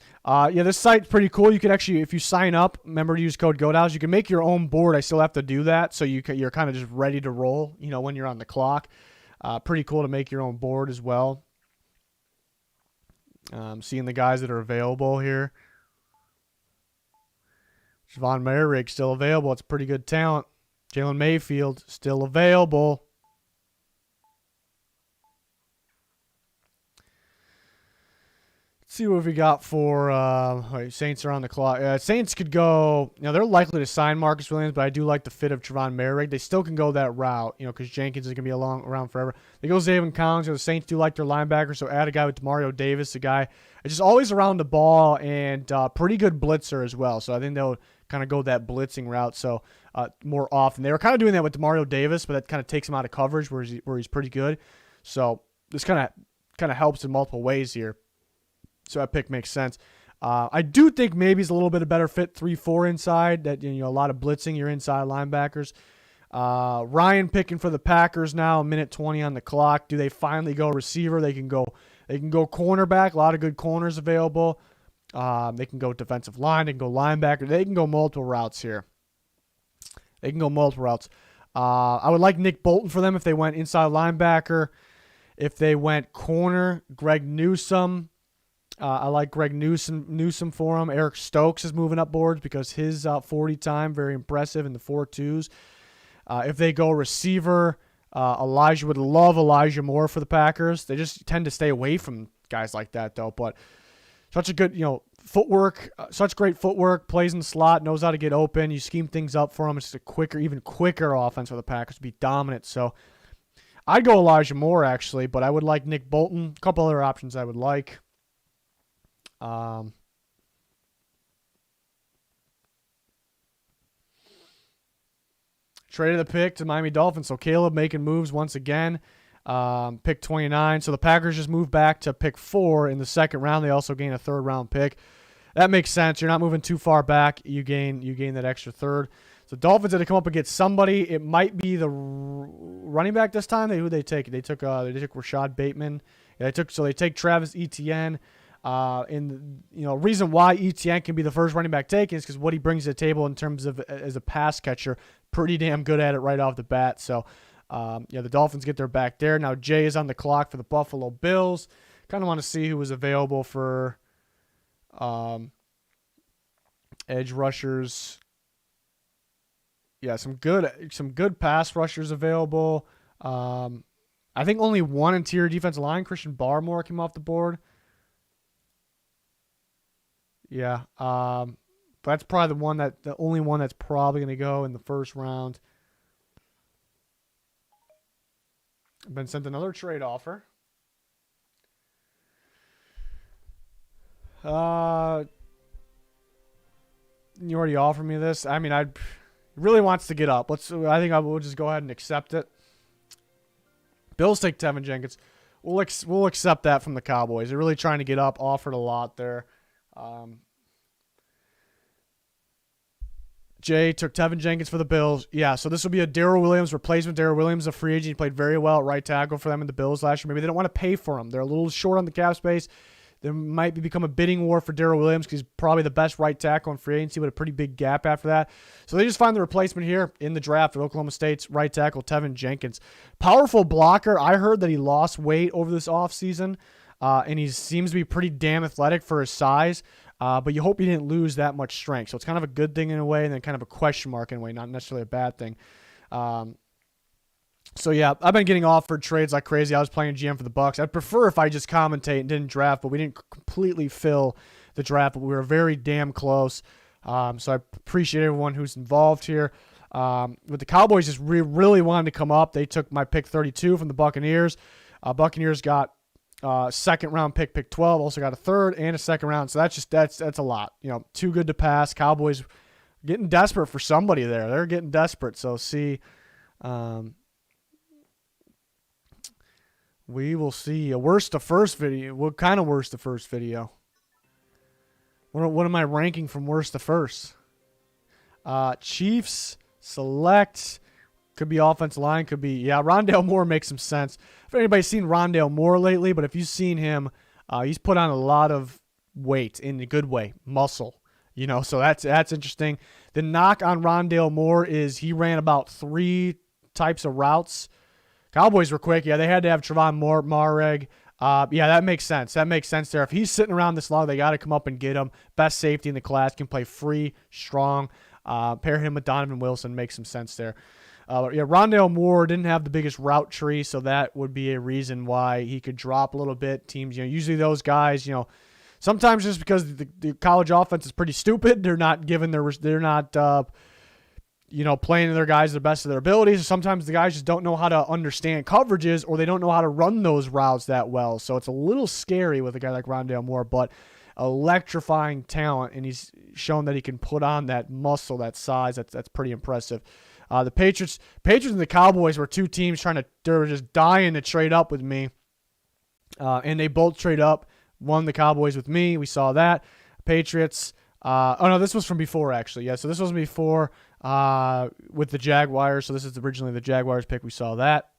This site's pretty cool. You can actually, if you sign up, remember to use code GODOWS. You can make your own board. I still have to do that, so you're kind of just ready to roll, when you're on the clock. Pretty cool to make your own board as well. Seeing the guys that are available here. Javon Merrick still available. It's pretty good talent. Jalen Mayfield still available. See what we got for wait, Saints are on the clock. Saints could go. They're likely to sign Marcus Williams, but I do like the fit of Trevon Merrick. They still can go that route, because Jenkins is going to be around forever. They go Zayvon Collins. The Saints do like their linebacker, so add a guy with Demario Davis, a guy just always around the ball and pretty good blitzer as well. So I think they'll kind of go that blitzing route. So more often they were kind of doing that with Demario Davis, but that kind of takes him out of coverage where he's pretty good. So this kind of helps in multiple ways here. So that pick makes sense. I do think maybe he's a little bit a better fit 3-4 inside. That a lot of blitzing your inside linebackers. Ryan picking for the Packers now. A minute 20 on the clock. Do they finally go receiver? They can go cornerback. A lot of good corners available. They can go defensive line. They can go linebacker. They can go multiple routes here. I would like Nick Bolton for them if they went inside linebacker. If they went corner, Greg Newsome. I like Greg Newsome for him. Eric Stokes is moving up boards because his 40 time, very impressive in the 4.2s. If they go receiver, Elijah would love Elijah Moore for the Packers. They just tend to stay away from guys like that, though. But such a good, footwork, such great footwork, plays in the slot, knows how to get open. You scheme things up for him. It's just a even quicker offense for the Packers to be dominant. So I'd go Elijah Moore, actually, but I would like Nick Bolton. A couple other options I would like. Traded the pick to Miami Dolphins. So Caleb making moves once again. Pick 29. So the Packers just moved back to pick 4 in the second round. They also gain a third round pick. That makes sense. You're not moving too far back. You gain that extra third. So Dolphins had to come up and get somebody. It might be the running back this time. Who they take? They took Rashad Bateman. Yeah, they take Travis Etienne. Reason why Etienne can be the first running back taken is because what he brings to the table in terms of as a pass catcher, pretty damn good at it right off the bat. So, the Dolphins get their back there. Now Jay is on the clock for the Buffalo Bills. Kind of want to see who was available for edge rushers. Yeah, some good pass rushers available. I think only one interior defensive line, Christian Barmore, came off the board. Yeah, that's probably the only one that's probably going to go in the first round. I've been sent another trade offer. You already offered me this. I mean, really wants to get up. I think I will just go ahead and accept it. Bills take Tevin Jenkins. We'll accept that from the Cowboys. They're really trying to get up. Offered a lot there. Jay took Tevin Jenkins for the Bills. Yeah, so this will be a Darrell Williams replacement. Darrell Williams, a free agent. He played very well at right tackle for them in the Bills last year. Maybe they don't want to pay for him. They're a little short on the cap space. There might become a bidding war for Darrell Williams because he's probably the best right tackle in free agency with a pretty big gap after that. So they just find the replacement here in the draft at Oklahoma State's right tackle, Tevin Jenkins. Powerful blocker. I heard that he lost weight over this offseason, and he seems to be pretty damn athletic for his size. But you hope he didn't lose that much strength. So it's kind of a good thing in a way and then kind of a question mark in a way, not necessarily a bad thing. So, yeah, I've been getting offered trades like crazy. I was playing GM for the Bucs. I'd prefer if I just commentate and didn't draft, but we didn't completely fill the draft, but we were very damn close. So I appreciate everyone who's involved here. But the Cowboys just really wanted to come up. They took my pick 32 from the Buccaneers. Buccaneers got second round pick 12, also got a third and a second round. So that's a lot. Too good to pass. Cowboys getting desperate for somebody there. They're getting desperate. So we will see. A worst to first video. What kind of worst to first video? What am I ranking from worst to first? Chiefs select. Could be offensive line. Could be, Rondale Moore makes some sense. If anybody's seen Rondale Moore lately, but if you've seen him, he's put on a lot of weight in a good way, muscle. So that's interesting. The knock on Rondale Moore is he ran about 3 types of routes. Cowboys were quick. Yeah, they had to have Trevon Moehrig. That makes sense. That makes sense there. If he's sitting around this long, they got to come up and get him. Best safety in the class, can play free, strong. Pair him with Donovan Wilson, makes some sense there. Rondale Moore didn't have the biggest route tree, so that would be a reason why he could drop a little bit. Teams, usually those guys, Sometimes just because the college offense is pretty stupid, they're not playing their guys to the best of their abilities. Sometimes the guys just don't know how to understand coverages, or they don't know how to run those routes that well. So it's a little scary with a guy like Rondale Moore, but electrifying talent, and he's shown that he can put on that muscle, that size. That's pretty impressive. The Patriots and the Cowboys were two teams they were just dying to trade up with me, and they both trade up. Won the Cowboys with me. We saw that. Patriots. This was from before, actually. Yeah, so this was before with the Jaguars. So this is originally the Jaguars pick. We saw that.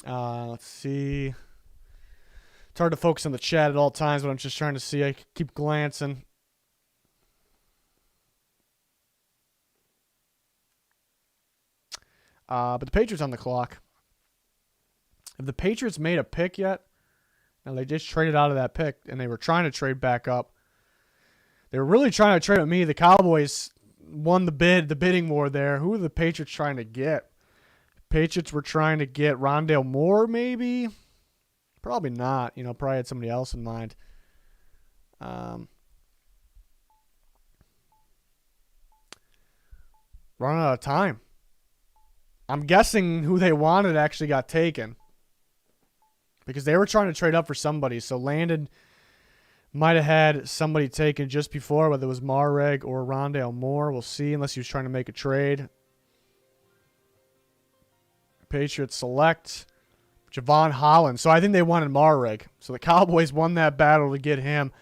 Let's see. It's hard to focus on the chat at all times, but I'm just trying to see. I keep glancing. But the Patriots on the clock. Have the Patriots made a pick yet? No, they just traded out of that pick, and they were trying to trade back up. They were really trying to trade with me. The Cowboys won the bidding war there. Who are the Patriots trying to get? Patriots were trying to get Rondale Moore, maybe? Probably not. Probably had somebody else in mind. Running out of time. I'm guessing who they wanted actually got taken, because they were trying to trade up for somebody. So Landon might have had somebody taken just before, whether it was Mareg or Rondale Moore. We'll see, unless he was trying to make a trade. Patriots select Javon Holland. So I think they wanted Mareg. So the Cowboys won that battle to get him.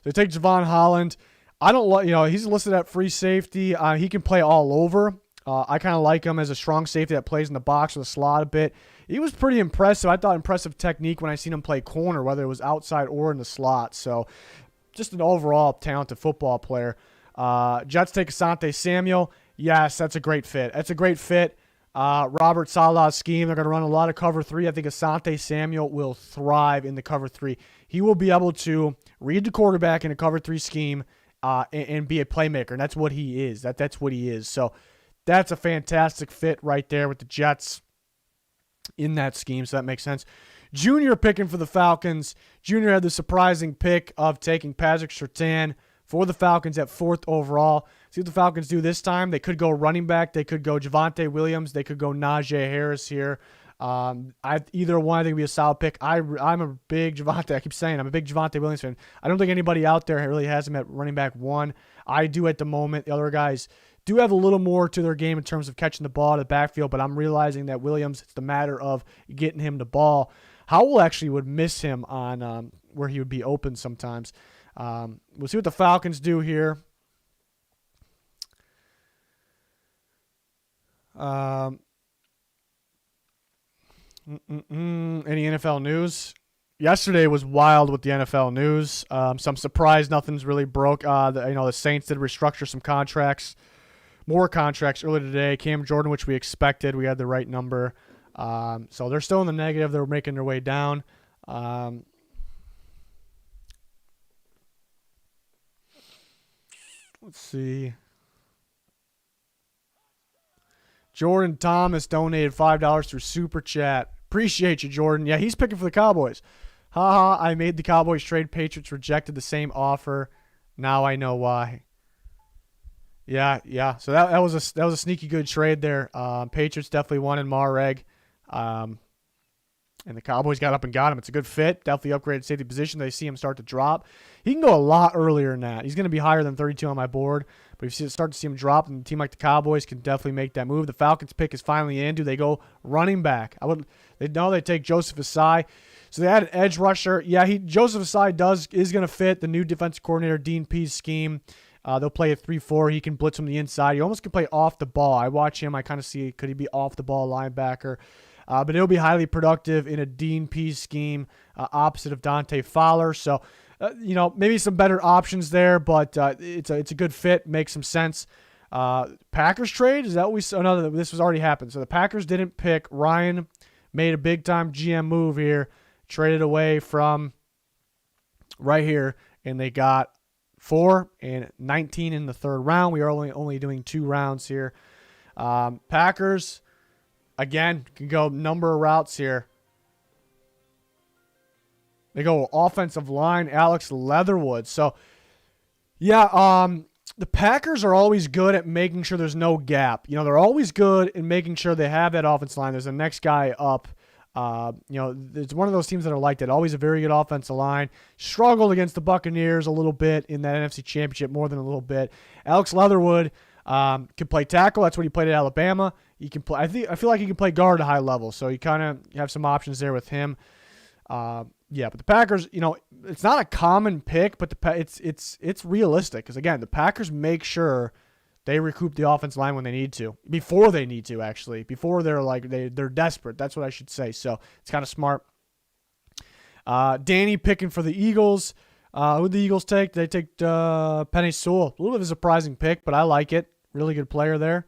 So they take Javon Holland. I don't like, he's listed at free safety. He can play all over. I kind of like him as a strong safety that plays in the box or the slot a bit. He was pretty impressive. I thought impressive technique when I seen him play corner, whether it was outside or in the slot. So just an overall talented football player. Jets take Asante Samuel. Yes, that's a great fit. Robert Saleh's scheme, they're going to run a lot of cover 3. I think Asante Samuel will thrive in the cover 3. He will be able to read the quarterback in a cover 3 scheme and be a playmaker, and that's what he is. That's what he is. So that's a fantastic fit right there with the Jets in that scheme, so that makes sense. Junior picking for the Falcons. Junior had the surprising pick of taking Patrick Surtain for the Falcons at 4th overall. See what the Falcons do this time. They could go running back. They could go Javonte Williams. They could go Najee Harris here. Either one I think would be a solid pick. I'm a big Javonte. I keep saying I'm a big Javonte Williams fan. I don't think anybody out there really has him at running back 1. I do at the moment. The other guys do have a little more to their game in terms of catching the ball to the backfield, but I'm realizing that Williams, it's the matter of getting him the ball. Howell actually would miss him on where he would be open sometimes. We'll see what the Falcons do here. Any NFL news? Yesterday was wild with the NFL news. So I'm surprised nothing's really broke. The Saints did restructure some contracts, more contracts earlier today. Cam Jordan, which we expected, we had the right number. So they're still in the negative. They're making their way down. Let's see. Jordan Thomas donated $5 through Super Chat. Appreciate you, Jordan. Yeah, he's picking for the Cowboys. Haha, I made the Cowboys trade. Patriots rejected the same offer. Now I know why. Yeah. So that was a sneaky good trade there. Patriots definitely wanted Mareg. And the Cowboys got up and got him. It's a good fit. Definitely upgraded safety position. They see him start to drop. He can go a lot earlier than that. He's going to be higher than 32 on my board. But if you start to see him drop, and a team like the Cowboys can definitely make that move. The Falcons pick is finally in. Do they go running back? They know they take Joseph Asai. So they had an edge rusher. Yeah, Joseph Asai is going to fit the new defensive coordinator Dean Pease scheme. They'll play a 3-4. He can blitz from the inside. He almost can play off the ball. I watch him. I kind of see, could he be off the ball linebacker? But it'll be highly productive in a Dean Pease scheme, opposite of Dante Fowler. So, maybe some better options there, but it's a good fit. Makes some sense. Packers trade, is that what we saw? No, this was already happened. So the Packers didn't pick. Ryan made a big-time GM move here, traded away from right here, and they got 4 and 19 in the 3rd round. We are only doing 2 rounds here. Packers, again, can go number of routes here. They go offensive line, Alex Leatherwood. So, yeah, the Packers are always good at making sure there's no gap. You know, they're always good in making sure they have that offensive line. There's the next guy up. You know, it's one of those teams that are like that. Always a very good offensive line. Struggled against the Buccaneers a little bit in that NFC Championship, more than a little bit. Alex Leatherwood can play tackle. That's what he played at Alabama. He can play. I feel like he can play guard at a high level. So you kind of have some options there with him. Yeah, but the Packers, you know, it's not a common pick, but it's realistic because again, the Packers make sure they recoup the offensive line when they need to, before they need to actually, before they're like they're desperate. That's what I should say. So it's kind of smart. Danny picking for the Eagles. Who'd the Eagles take? They take Penei Sewell. A little bit of a surprising pick, but I like it. Really good player there.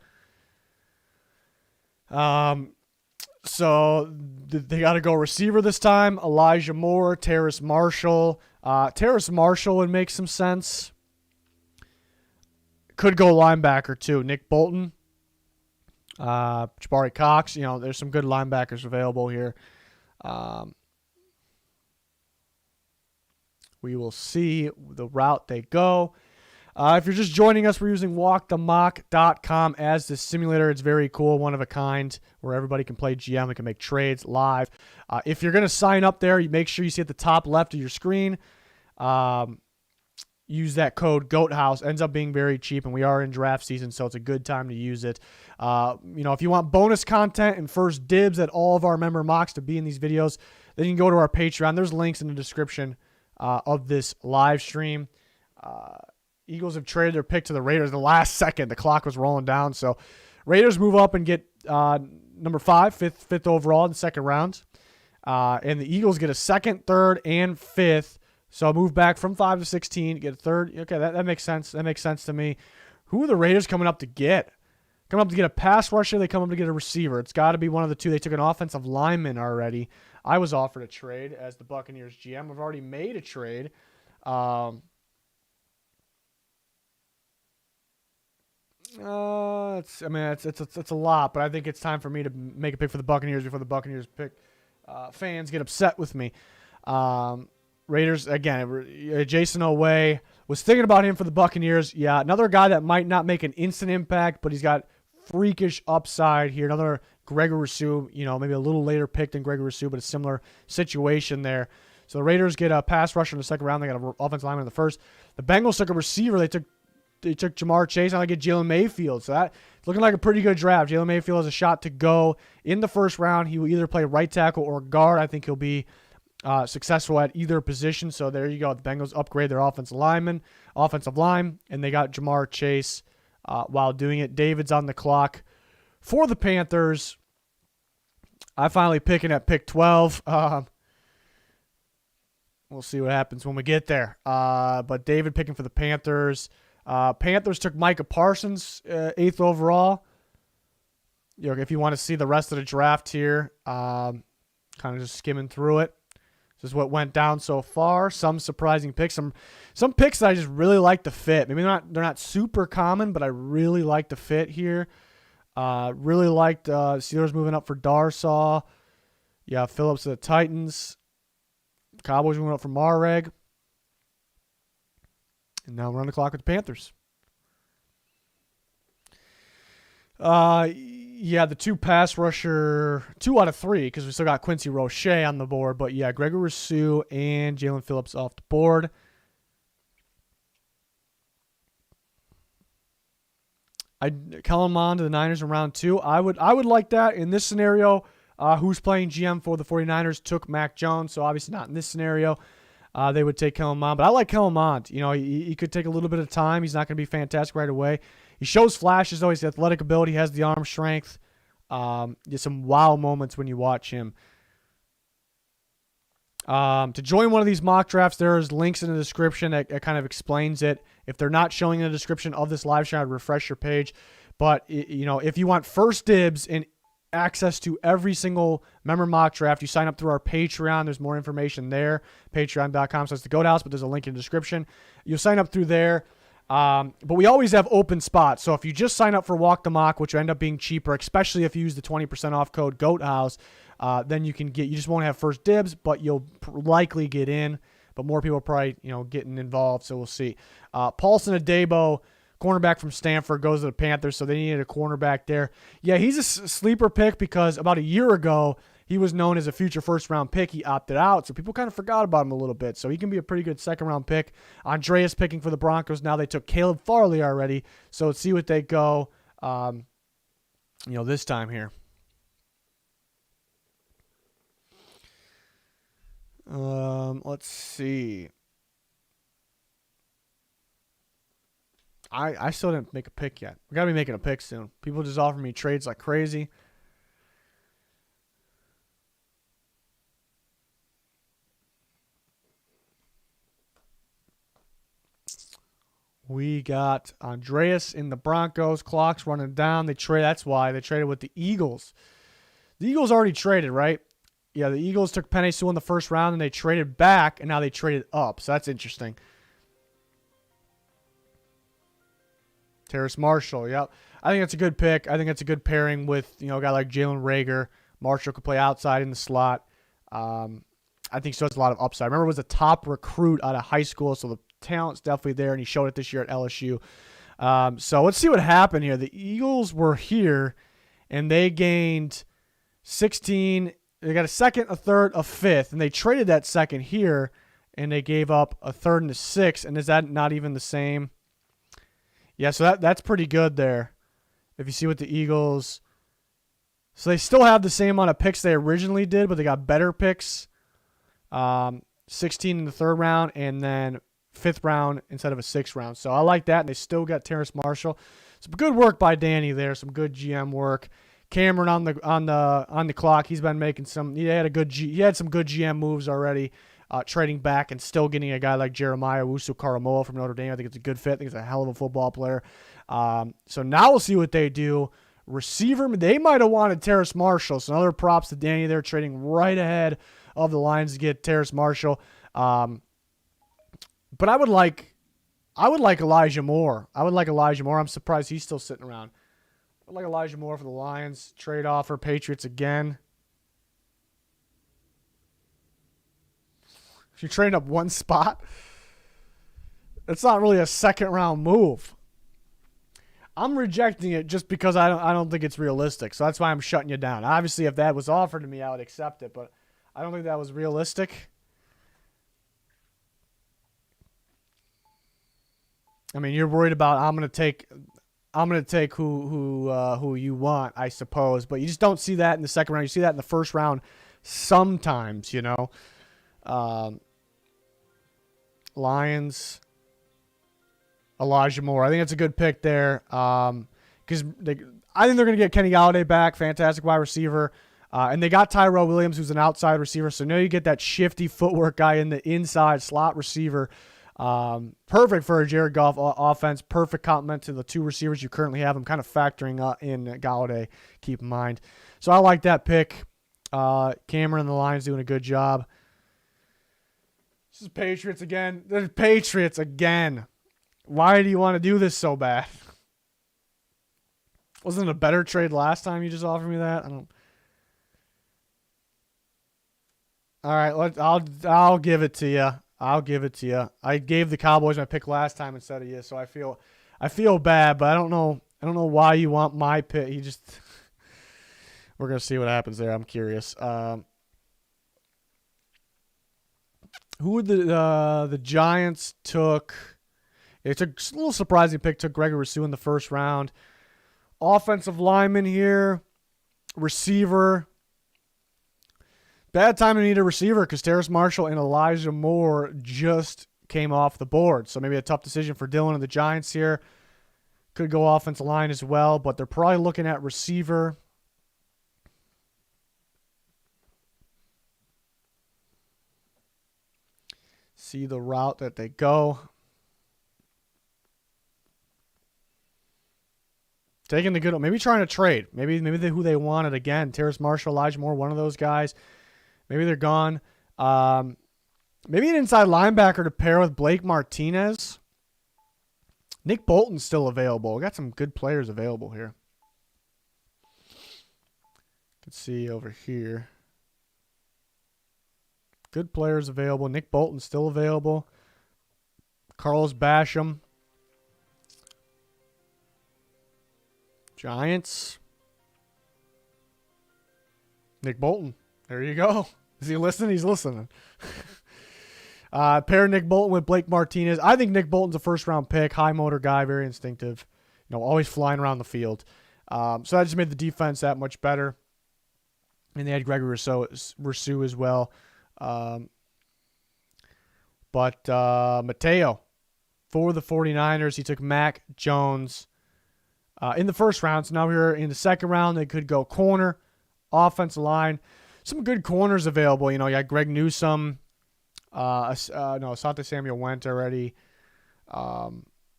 So they got to go receiver this time. Elijah Moore, Terrace Marshall. Terrace Marshall would make some sense. Could go linebacker too. Nick Bolton, Jabari Cox. You know, there's some good linebackers available here. We will see the route they go. If you're just joining us, we're using walkthemock.com as the simulator. It's very cool, one of a kind, where everybody can play GM and can make trades live. If you're going to sign up there, you make sure you see at the top left of your screen. Use that code GOATHOUSE. Ends up being very cheap, and we are in draft season, so it's a good time to use it. You know, if you want bonus content and first dibs at all of our member mocks to be in these videos, then you can go to our Patreon. There's links in the description of this live stream. Eagles have traded their pick to the Raiders the last second. The clock was rolling down. So Raiders move up and get number 5, fifth overall in the second round. And the Eagles get a second, third, and fifth. So move back from 5 to 16, get a third. Okay, that makes sense. That makes sense to me. Who are the Raiders coming up to get? Coming up to get a pass rusher, they come up to get a receiver. It's got to be one of the two. They took an offensive lineman already. I was offered a trade as the Buccaneers GM. I've already made a trade. It's a lot, but I think it's time for me to make a pick for the Buccaneers before the Buccaneers pick. Fans get upset with me. Raiders, again, Jason Oweh, was thinking about him for the Buccaneers. Yeah, another guy that might not make an instant impact, but he's got freakish upside here. Another Gregory Rousseau, you know, maybe a little later pick than Gregory Rousseau, but a similar situation there. So the Raiders get a pass rusher in the second round. They got an offensive lineman in the first. The Bengals took a receiver. They took Jamar Chase. Now they get Jalen Mayfield. So that's looking like a pretty good draft. Jalen Mayfield has a shot to go in the first round. He will either play right tackle or guard. I think he'll be successful at either position. So there you go. The Bengals upgrade their offensive line, and they got Jamar Chase while doing it. David's on the clock for the Panthers. I finally picking at pick 12. We'll see what happens when we get there. But David picking for the Panthers. Panthers took Micah Parsons, 8th overall. You know, if you want to see the rest of the draft here, kind of just skimming through it. This is what went down so far. Some surprising picks. Some picks that I just really like the fit. Maybe they're not super common, but I really like the fit here. Really liked Steelers moving up for Darsaw. Yeah, Phillips to the Titans. Cowboys moving up for Marreg. And now we're on the clock with the Panthers. Yeah, the two pass rusher, 2 out of 3, because we still got Quincy Roche on the board. But yeah, Gregory Rousseau and Jalen Phillips off the board. Kellen Mond to the Niners in round 2. I would like that in this scenario. Who's playing GM for the 49ers took Mac Jones, so obviously not in this scenario. They would take Kellen Mond. But I like Kellen Mond. You know, he could take a little bit of time. He's not going to be fantastic right away. He shows flashes, though. He's athletic ability, has the arm strength. There's some wow moments when you watch him. To join one of these mock drafts, there's links in the description that kind of explains it. If they're not showing in the description of this live stream, I'd refresh your page. But, you know, if you want first dibs and access to every single member mock draft, you sign up through our Patreon. There's more information there, patreon.com. So it's the GOAT House, but there's a link in the description. You'll sign up through there. But we always have open spots. So if you just sign up for Walk the Mock, which will end up being cheaper, especially if you use the 20% off code GOATHOUSE, then you just won't have first dibs, but you'll likely get in. But more people are probably, getting involved, so we'll see. Paulson Adebo, cornerback from Stanford, goes to the Panthers, so they needed a cornerback there. Yeah, he's a sleeper pick because about a year ago, he was known as a future first-round pick. He opted out, so people kind of forgot about him a little bit. So he can be a pretty good second-round pick. Andreas picking for the Broncos. Now they took Caleb Farley already, so let's see what they go, this time here. Let's see. I still didn't make a pick yet. We got to be making a pick soon. People just offer me trades like crazy. We got Andreas in the Broncos. Clock's running down. That's why they traded with the Eagles. The Eagles already traded, right? Yeah, the Eagles took Penei Sewell in the first round, and they traded back, and now they traded up. So that's interesting. Terrace Marshall, yep. I think that's a good pick. I think that's a good pairing with, a guy like Jalen Reagor. Marshall could play outside in the slot. I think he still has a lot of upside. Remember, he was a top recruit out of high school, so the talent's definitely there, and he showed it this year at LSU. So let's see what happened here. The Eagles were here, and they gained 16. They got a second, a third, a fifth, and they traded that second here, and they gave up a third and a sixth. And is that not even the same? Yeah, so that's pretty good there. If you see what the Eagles... So they still have the same amount of picks they originally did, but they got better picks. 16 in the third round, and then fifth round instead of a sixth round. So I like that, and they still got Terrace Marshall. Some good work by Danny there. Some good GM work. Cameron on the clock. He's been making some. He had some good GM moves already, trading back and still getting a guy like Jeremiah Owusu-Koramoah from Notre Dame. I think it's a good fit. I think it's a hell of a football player. So now we'll see what they do. Receiver, they might have wanted Terrace Marshall. So another props to Danny there, trading right ahead of the Lions to get Terrace Marshall. But I would like Elijah Moore. I'm surprised he's still sitting around. I'd like Elijah Moore for the Lions. Trade offer, Patriots again. If you're trading up one spot, it's not really a second-round move. I'm rejecting it just because I don't think it's realistic. So that's why I'm shutting you down. Obviously, if that was offered to me, I would accept it, but I don't think that was realistic. I mean, you're worried about I'm gonna take who you want, I suppose, but you just don't see that in the second round. You see that in the first round sometimes, Lions, Elijah Moore. I think it's a good pick there because I think they're going to get Kenny Golladay back, fantastic wide receiver, and they got Tyrell Williams, who's an outside receiver. So now you get that shifty footwork guy in the inside slot receiver. Perfect for a Jared Goff offense. Perfect complement to the two receivers you currently have. I'm kind of factoring in Golladay, keep in mind. So I like that pick. Cameron and the Lions doing a good job. This is Patriots again. The Patriots again. Why do you want to do this so bad? Wasn't it a better trade last time you just offered me that? All right, I'll give it to you. I gave the Cowboys my pick last time instead of you, so I feel bad, but I don't know why you want my pick. We're gonna see what happens there. I'm curious. Who would the Giants took? It took a little surprising pick. Took Gregory Rousseau in the first round. Offensive lineman here, receiver. Bad time to need a receiver because Terrace Marshall and Elijah Moore just came off the board. So maybe a tough decision for Dylan and the Giants here. Could go offensive line as well, but they're probably looking at receiver. See the route that they go. Taking the good, maybe trying to trade. Maybe who they wanted again. Terrace Marshall, Elijah Moore, one of those guys. Maybe they're gone. Maybe an inside linebacker to pair with Blake Martinez. Nick Bolton's still available. We got some good players available here. Let's see over here. Good players available. Nick Bolton's still available. Carlos Basham. Giants. Nick Bolton. There you go. Is he listening? He's listening. Pair Nick Bolton with Blake Martinez. I think Nick Bolton's a first-round pick. High motor guy, very instinctive. Always flying around the field. So that just made the defense that much better. And they had Gregory Rousseau as well. But Mateo, for the 49ers, he took Mac Jones in the first round. So now we're in the second round. They could go corner, offensive line. Some good corners available. You got Greg Newsome. Asante Samuel went already.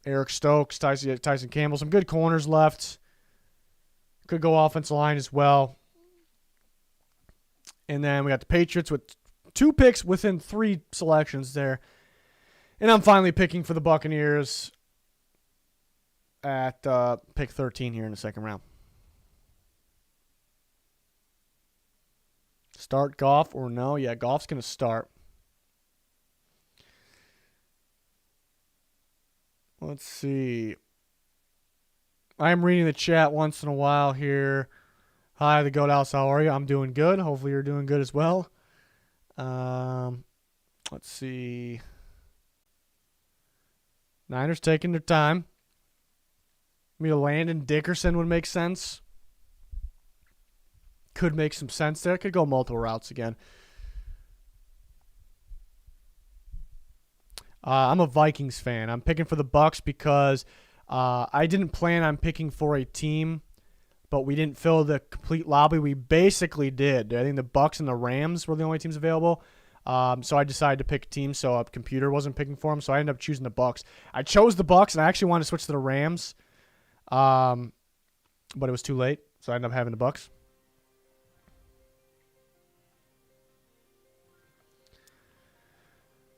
Eric Stokes, Tyson Campbell. Some good corners left. Could go offensive line as well. And then we got the Patriots with 2 picks within 3 selections there. And I'm finally picking for the Buccaneers at pick 13 here in the second round. Start Goff or no? Yeah, Goff's going to start. Let's see. I am reading the chat once in a while here. Hi, the Goat House. How are you? I'm doing good. Hopefully you're doing good as well. Let's see. Niners taking their time. Maybe Landon Dickerson would make sense. Could make some sense there. Could go multiple routes again. I'm a Vikings fan. I'm picking for the Bucs because I didn't plan on picking for a team, but we didn't fill the complete lobby. We basically did. I think the Bucs and the Rams were the only teams available. So I decided to pick a team, so a computer wasn't picking for them, so I ended up choosing the Bucs. I chose the Bucs, and I actually wanted to switch to the Rams, but it was too late, so I ended up having the Bucs.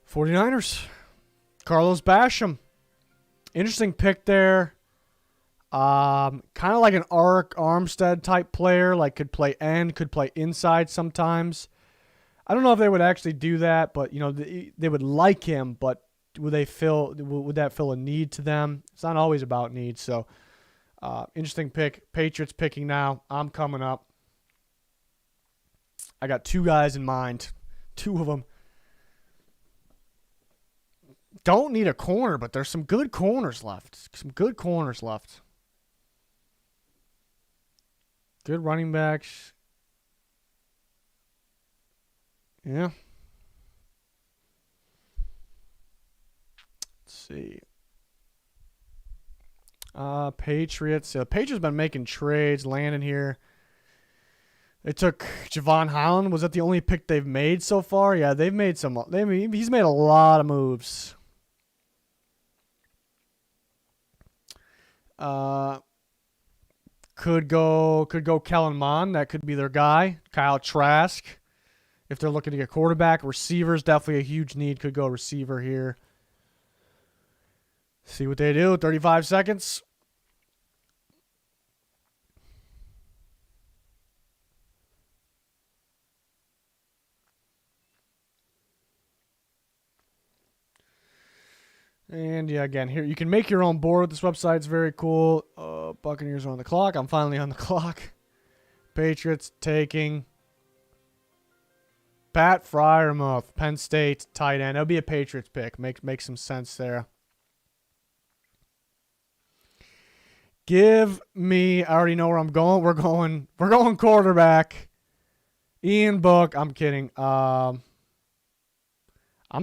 '49ers. Carlos Basham. Interesting pick there. Kind of like an Arik Armstead type player, like could play end, could play inside sometimes. I don't know if they would actually do that, but they would like him, but would that fill a need to them? It's not always about needs. So interesting pick. Patriots picking now. I'm coming up. I got 2 guys in mind. 2 of them. Don't need a corner, but there's some good corners left. Good running backs. Yeah. Let's see. Patriots. The Patriots been making trades, landing here. They took Javon Holland. Was that the only pick they've made so far? Yeah, they've made some. He's made a lot of moves. Could go Kellen Mond. That could be their guy. Kyle Trask. If they're looking to get quarterback. Receivers, definitely a huge need. Could go receiver here. See what they do. 35 seconds. And yeah, again, here you can make your own board. This website's very cool. Buccaneers are on the clock. I'm finally on the clock. Patriots taking Pat Freiermuth, Penn State tight end. That'll be a Patriots pick. Make some sense there. Give me. I already know where I'm going. We're going quarterback. Ian Book. I'm kidding. I'm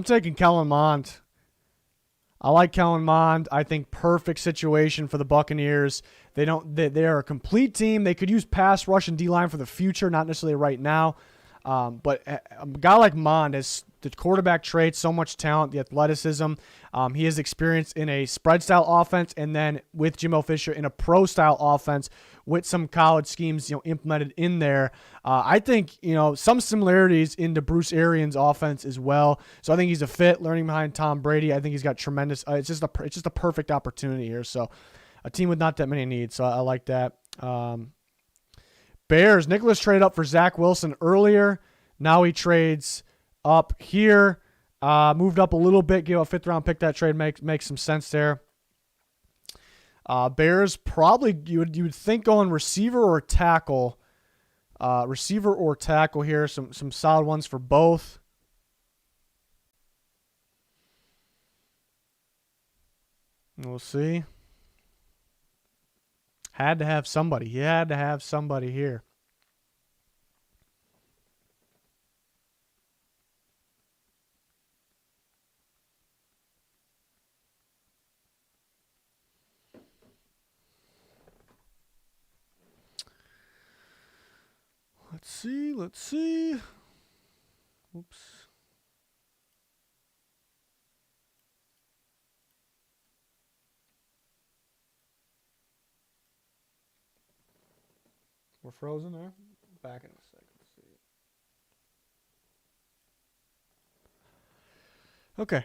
taking Kellen Mond. I like Kellen Mond. I think perfect situation for the Buccaneers. They are a complete team. They could use pass rush and D-line for the future, not necessarily right now. But a guy like Mond has the quarterback traits, so much talent, the athleticism. He has experience in a spread style offense, and then with Jimbo Fisher in a pro style offense with some college schemes, implemented in there. I think, some similarities into Bruce Arians' offense as well. So I think he's a fit learning behind Tom Brady. I think he's got tremendous. It's just a perfect opportunity here. So a team with not that many needs. So I like that. Bears, Nicholas traded up for Zach Wilson earlier. Now he trades up here. Moved up a little bit, gave a 5th-round pick. That trade makes some sense there. Bears probably, you would think going receiver or tackle. Receiver or tackle here. Some solid ones for both. We'll see. Had to have somebody. He had to have somebody here. Let's see. Oops. We're frozen there. Back in a second. See. Okay.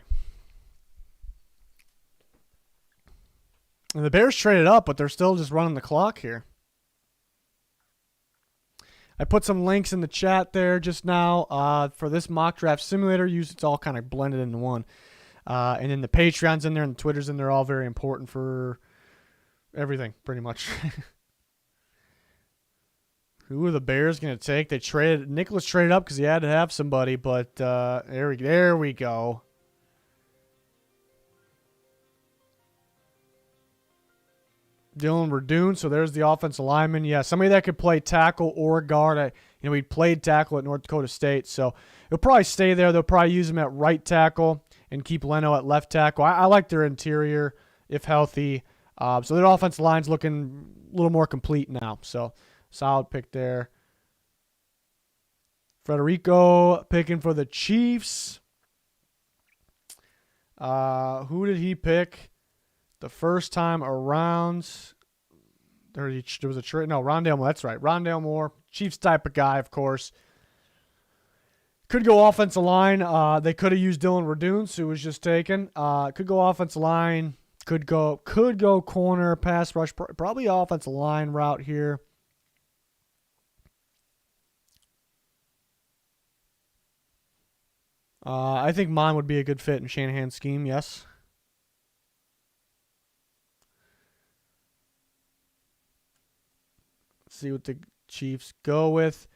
And the Bears traded up, but they're still just running the clock here. I put some links in the chat there just now for this mock draft simulator. It's all kind of blended into one. And then the Patreon's in there and the Twitter's in there, all very important for everything, pretty much. Who are the Bears going to take? Nicholas traded up because he had to have somebody, but there we go. Dylan Radoon, so there's the offensive lineman. Yeah, somebody that could play tackle or guard. He played tackle at North Dakota State, so he'll probably stay there. They'll probably use him at right tackle and keep Leno at left tackle. I like their interior if healthy. So their offensive line's looking a little more complete now, so solid pick there. Federico picking for the Chiefs. Who did he pick the first time around? There was a trade. No, Rondale Moore. That's right. Rondale Moore. Chiefs type of guy, of course. Could go offensive line. They could have used Dylan Radoon, who was just taken. Could go offensive line. Could go corner, pass rush. Probably offensive line route here. I think mine would be a good fit in Shanahan's scheme, yes. Let's see what the Chiefs go with.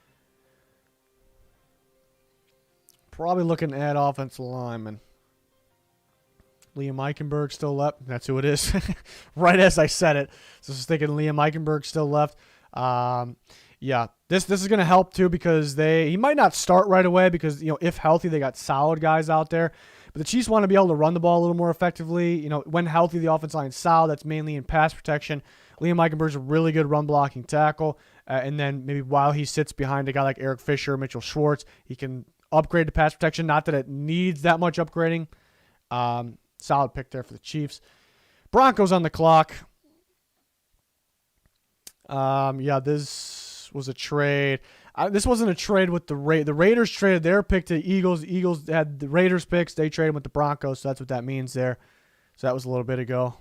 Probably looking at offensive lineman. Liam Eichenberg still left. That's who it is. Right as I said it. So I was thinking Liam Eichenberg still left. Yeah, this is going to help too because he might not start right away because, if healthy, they got solid guys out there. But the Chiefs want to be able to run the ball a little more effectively. When healthy, the offensive line is solid. That's mainly in pass protection. Liam Eichenberg's a really good run blocking tackle. And then maybe while he sits behind a guy like Eric Fisher, Mitchell Schwartz, he can upgrade to pass protection. Not that it needs that much upgrading. Solid pick there for the Chiefs. Broncos on the clock. Yeah, this was a trade. This wasn't a trade with the Raiders. The Raiders traded their pick to the Eagles. The Eagles had the Raiders picks. They traded with the Broncos, so that's what that means there. So that was a little bit ago.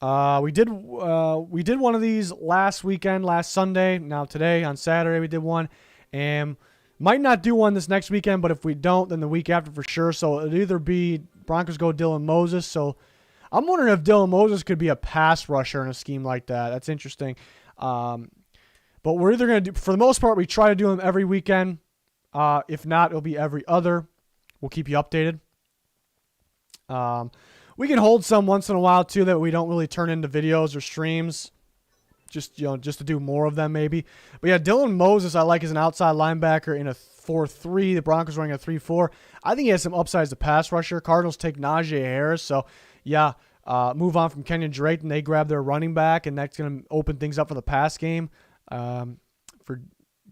We did one of these last weekend, last Sunday. Now today, on Saturday, we did one. And might not do one this next weekend, but if we don't, then the week after for sure. So it'll either be Broncos go Dylan Moses. So I'm wondering if Dylan Moses could be a pass rusher in a scheme like that. That's interesting. But we're either going to do, for the most part, we try to do them every weekend. If not, it'll be every other. We'll keep you updated. We can hold some once in a while too that we don't really turn into videos or streams. Just to do more of them maybe. But yeah, Dylan Moses I like as an outside linebacker in a 4-3. The Broncos running a 3-4. I think he has some upside as a pass rusher. Cardinals take Najee Harris. So yeah, move on from Kenyon Drayton. They grab their running back, and that's going to open things up for the pass game. for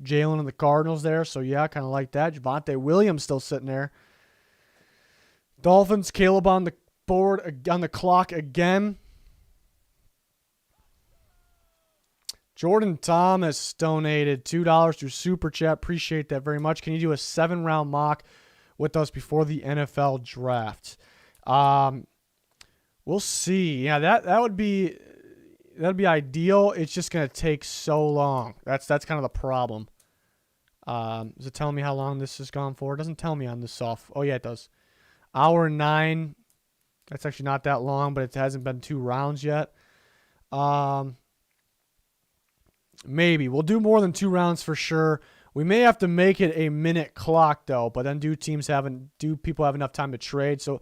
Jalen and the Cardinals there. So, yeah, kind of like that. Javonte Williams still sitting there. Dolphins, Caleb on the board, on the clock again. Jordan Thomas donated $2 through Super Chat. Appreciate that very much. Can you do a 7-round mock with us before the NFL draft? We'll see. Yeah, that would be ideal. It's just gonna take so long. That's kind of the problem. Is it telling me how long this has gone for? It doesn't tell me on this soft. Oh yeah, it does. Hour 9. That's actually not that long, but it hasn't been 2 rounds yet. Maybe we'll do more than 2 rounds for sure. We may have to make it a minute clock though, but then do people have enough time to trade? So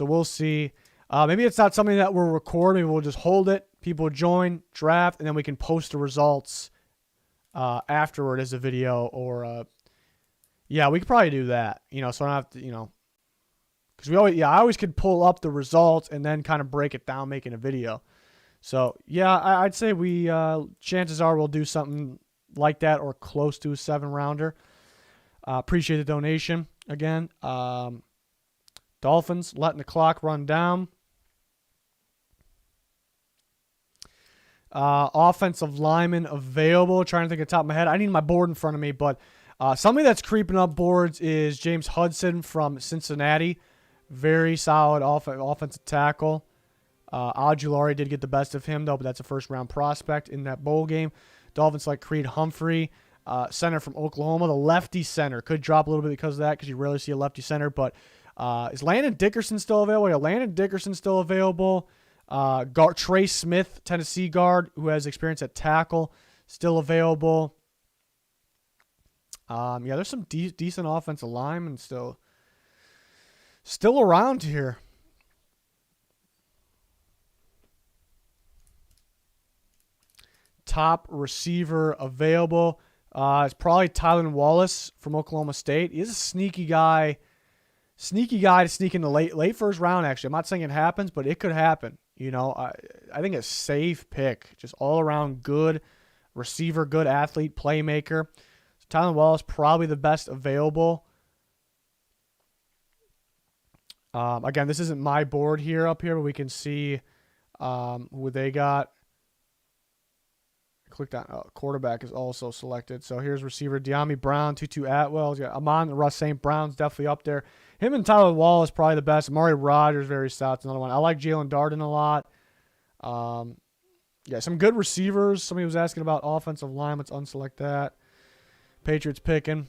we'll see. Maybe it's not something that we'll record. Maybe we'll just hold it. People join, draft, and then we can post the results afterward as a video. Or yeah, we could probably do that. So I don't have to, because I always could pull up the results and then kind of break it down, making a video. So yeah, I'd say chances are we'll do something like that or close to a 7-rounder. Appreciate the donation again. Dolphins letting the clock run down. Offensive lineman available. Trying to think of the top of my head. I need my board in front of me, but somebody that's creeping up boards is James Hudson from Cincinnati. Very solid offensive tackle. Ojulari did get the best of him, though, but that's a first-round prospect in that bowl game. Dolphins like Creed Humphrey, center from Oklahoma. The lefty center could drop a little bit because of that, because you rarely see a lefty center. But is Landon Dickerson still available? Yeah, Landon Dickerson still available. Trey Smith, Tennessee guard, who has experience at tackle, still available. Yeah, there's some decent offensive linemen still around here. Top receiver available. It's probably Tylan Wallace from Oklahoma State. He's a sneaky guy. Sneaky guy to sneak in the late first round, actually. I'm not saying it happens, but it could happen. I think a safe pick. Just all around good receiver, good athlete, playmaker. So Tylan Wallace, probably the best available. Again, this isn't my board here up here, but we can see who they got. Clicked on quarterback is also selected. So here's receiver De'Ami Brown, Tutu Atwell. Russ St. Brown's definitely up there. Him and Tyler Wallace probably the best. Amari Rodgers, very stout. Another one. I like Jalen Darden a lot. Yeah, some good receivers. Somebody was asking about offensive line. Let's unselect that. Patriots picking.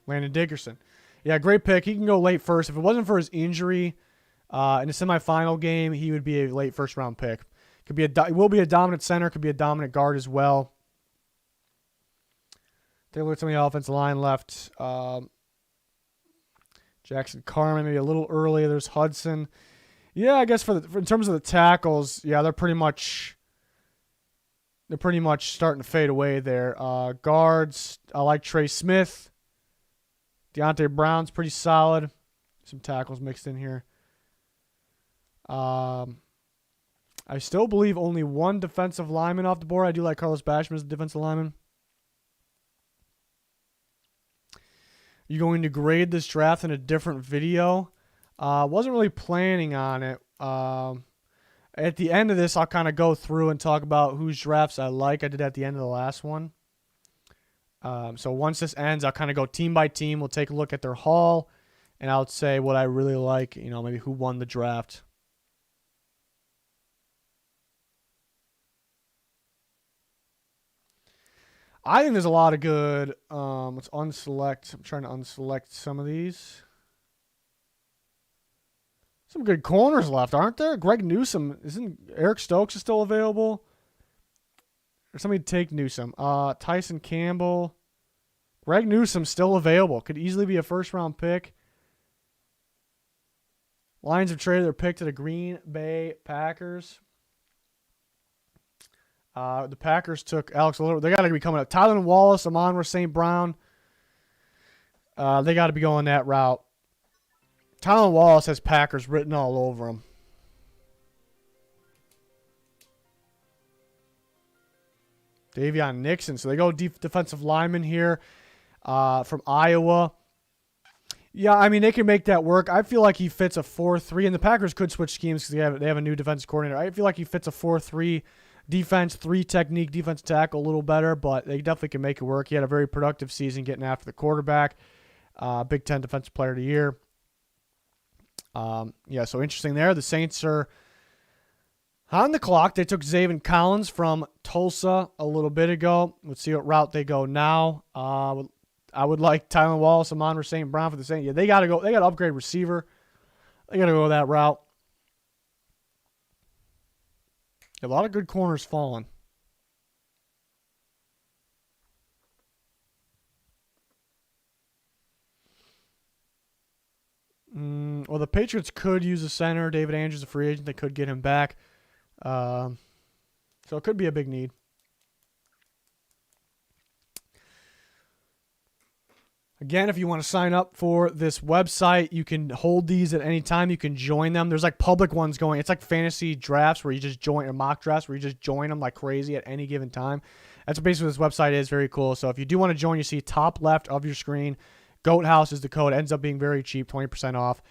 Landon Dickerson. Yeah, great pick. He can go late first. If it wasn't for his injury in the semifinal game, he would be a late first-round pick. Will be a dominant center. Could be a dominant guard as well. Take a look at some of the offensive line left. Jackson Carman, maybe a little early. There's Hudson. Yeah, I guess in terms of the tackles, yeah, they're pretty much starting to fade away there. Guards, I like Trey Smith. Deontay Brown's pretty solid. Some tackles mixed in here. I still believe only one defensive lineman off the board. I do like Carlos Basham as a defensive lineman. You're going to grade this draft in a different video. Wasn't really planning on it. At the end of this, I'll kind of go through and talk about whose drafts I like. I did at the end of the last one. So once this ends, I'll kind of go team by team. We'll take a look at their haul, and I'll say what I really like, maybe who won the draft. I think there's a lot of good. Let's unselect. I'm trying to unselect some of these. Some good corners left, aren't there? Greg Newsome. Isn't Eric Stokes is still available? Or somebody take Newsome. Tyson Campbell. Greg Newsome still available. Could easily be a first-round pick. Lions have traded their pick to the Green Bay Packers. The Packers took Alex Little. They got to be coming up. Tylan Wallace, Amon-Ra St. Brown. They got to be going that route. Tylan Wallace has Packers written all over him. Davion Nixon. So they go defensive lineman here from Iowa. Yeah, I mean, they can make that work. I feel like he fits a 4-3, and the Packers could switch schemes because they have a new defensive coordinator. I feel like he fits a 4-3 defense, 3 technique, defense tackle a little better, but they definitely can make it work. He had a very productive season getting after the quarterback. Big Ten Defensive Player of the Year. Yeah, so interesting there. The Saints are on the clock. They took Zaven Collins from Tulsa a little bit ago. Let's see what route they go now. I would like Tylan Wallace, Amon-Ra St. Brown for the Saints. Yeah, they got to go. They got to upgrade receiver. They got to go that route. A lot of good corners falling. Well, the Patriots could use a center. David Andrews, a free agent. They could get him back. So it could be a big need. Again, if you want to sign up for this website, you can hold these at any time. You can join them. There's like public ones going. It's like fantasy drafts where you just join, or mock drafts where you just join them like crazy at any given time. That's what basically this website is. Very cool. So if you do want to join, you see top left of your screen. Goat House is the code. It ends up being very cheap, 20% off.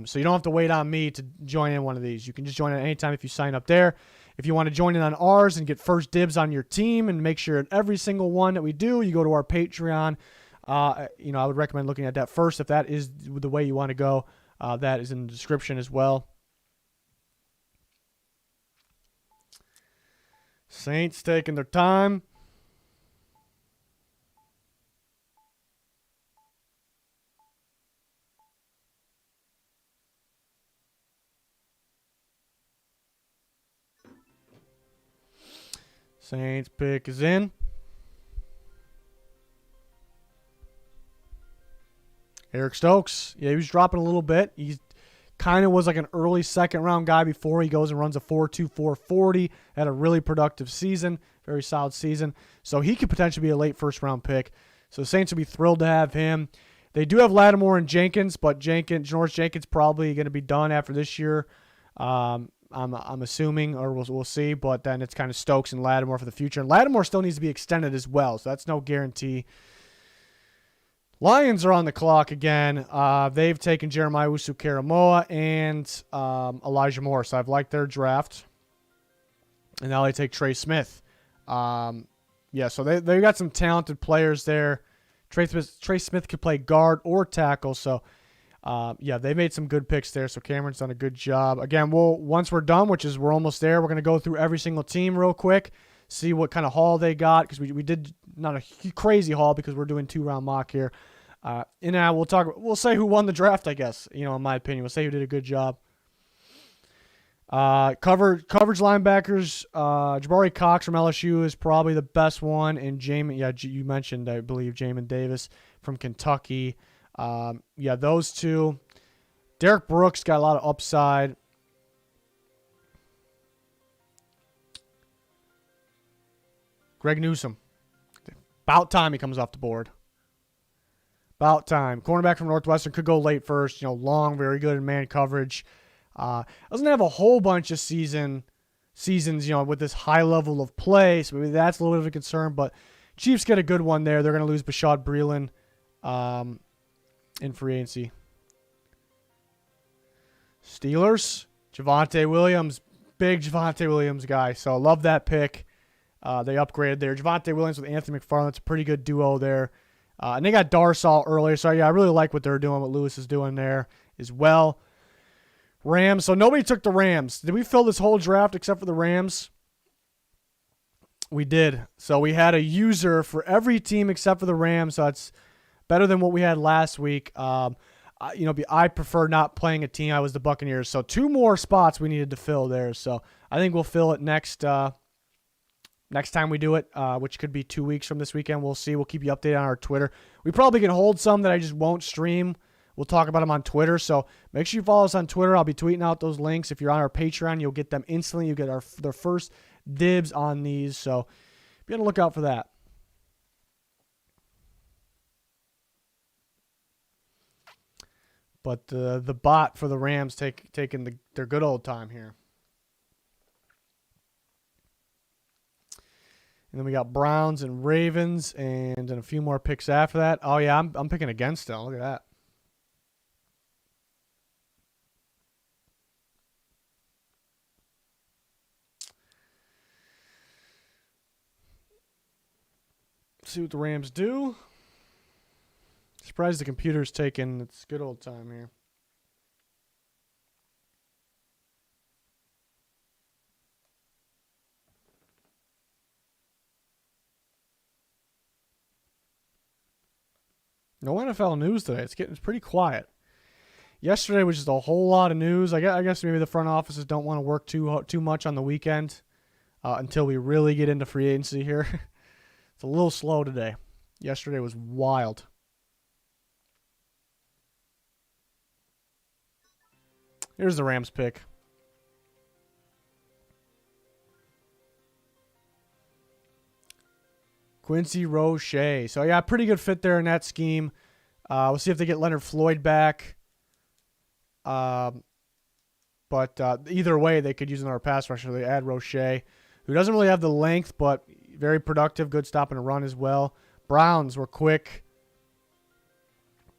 So you don't have to wait on me to join in one of these. You can just join at any time if you sign up there. If you want to join in on ours and get first dibs on your team and make sure every single one that we do, you go to our Patreon. I would recommend looking at that first if that is the way you want to go. That is in the description as well. Saints taking their time. Saints pick is in. Eric Stokes. Yeah, he was dropping a little bit. He kind of was like an early second-round guy before he goes and runs a 4.2, 4.40. Had a really productive season, very solid season. So he could potentially be a late first-round pick. So the Saints would be thrilled to have him. They do have Lattimore and Jenkins, but Janoris Jenkins probably going to be done after this year. I'm assuming, or we'll see. But then it's kind of Stokes and Lattimore for the future. And Lattimore still needs to be extended as well, so that's no guarantee. Lions are on the clock again. They've taken Jeremiah Owusu-Koramoah and Elijah Moore. So I've liked their draft. And now they take Trey Smith. So they got some talented players there. Trey Smith could play guard or tackle. So, they made some good picks there. So Cameron's done a good job. Again, once we're done, which is we're almost there, we're going to go through every single team real quick. See what kind of haul they got, because we did not a crazy haul because we're doing 2-round mock here. And now we'll say who won the draft, I guess, in my opinion. We'll say who did a good job. Coverage linebackers, Jabari Cox from LSU is probably the best one, and you mentioned, I believe, Jamin Davis from Kentucky. Those two. Derek Brooks got a lot of upside. Greg Newsome. About time he comes off the board. About time. Cornerback from Northwestern could go late first. Long, very good in man coverage. Doesn't have a whole bunch of seasons, with this high level of play. So maybe that's a little bit of a concern. But Chiefs get a good one there. They're going to lose Bashaud Breeland in free agency. Steelers, Javonte Williams. Big Javonte Williams guy. So I love that pick. They upgraded there. Javonte Williams with Anthony McFarland. It's a pretty good duo there. And they got Darsal earlier. So, I really like what they're doing, what Lewis is doing there as well. Rams. So, nobody took the Rams. Did we fill this whole draft except for the Rams? We did. So, we had a user for every team except for the Rams. So, it's better than what we had last week. I prefer not playing a team. I was the Buccaneers. So, 2 more spots we needed to fill there. So, I think we'll fill it next time we do it, which could be 2 weeks from this weekend. We'll see. We'll keep you updated on our Twitter. We probably can hold some that I just won't stream. We'll talk about them on Twitter. So make sure you follow us on Twitter. I'll be tweeting out those links. If you're on our Patreon, you'll get them instantly. You get their first dibs on these. So be on the lookout for that. But the bot for the Rams taking their good old time here. And then we got Browns and Ravens, and then a few more picks after that. Oh yeah, I'm picking against them. Look at that. Let's see what the Rams do. Surprised the computer's taking its good old time here. No NFL news today. It's pretty quiet. Yesterday was just a whole lot of news. I guess maybe the front offices don't want to work too much on the weekend until we really get into free agency here. It's a little slow today. Yesterday was wild. Here's the Rams pick. Quincy Roche. So, yeah, pretty good fit there in that scheme. We'll see if they get Leonard Floyd back. But either way, they could use another pass rusher. They add Roche, who doesn't really have the length, but very productive, good stop and a run as well. Browns were quick.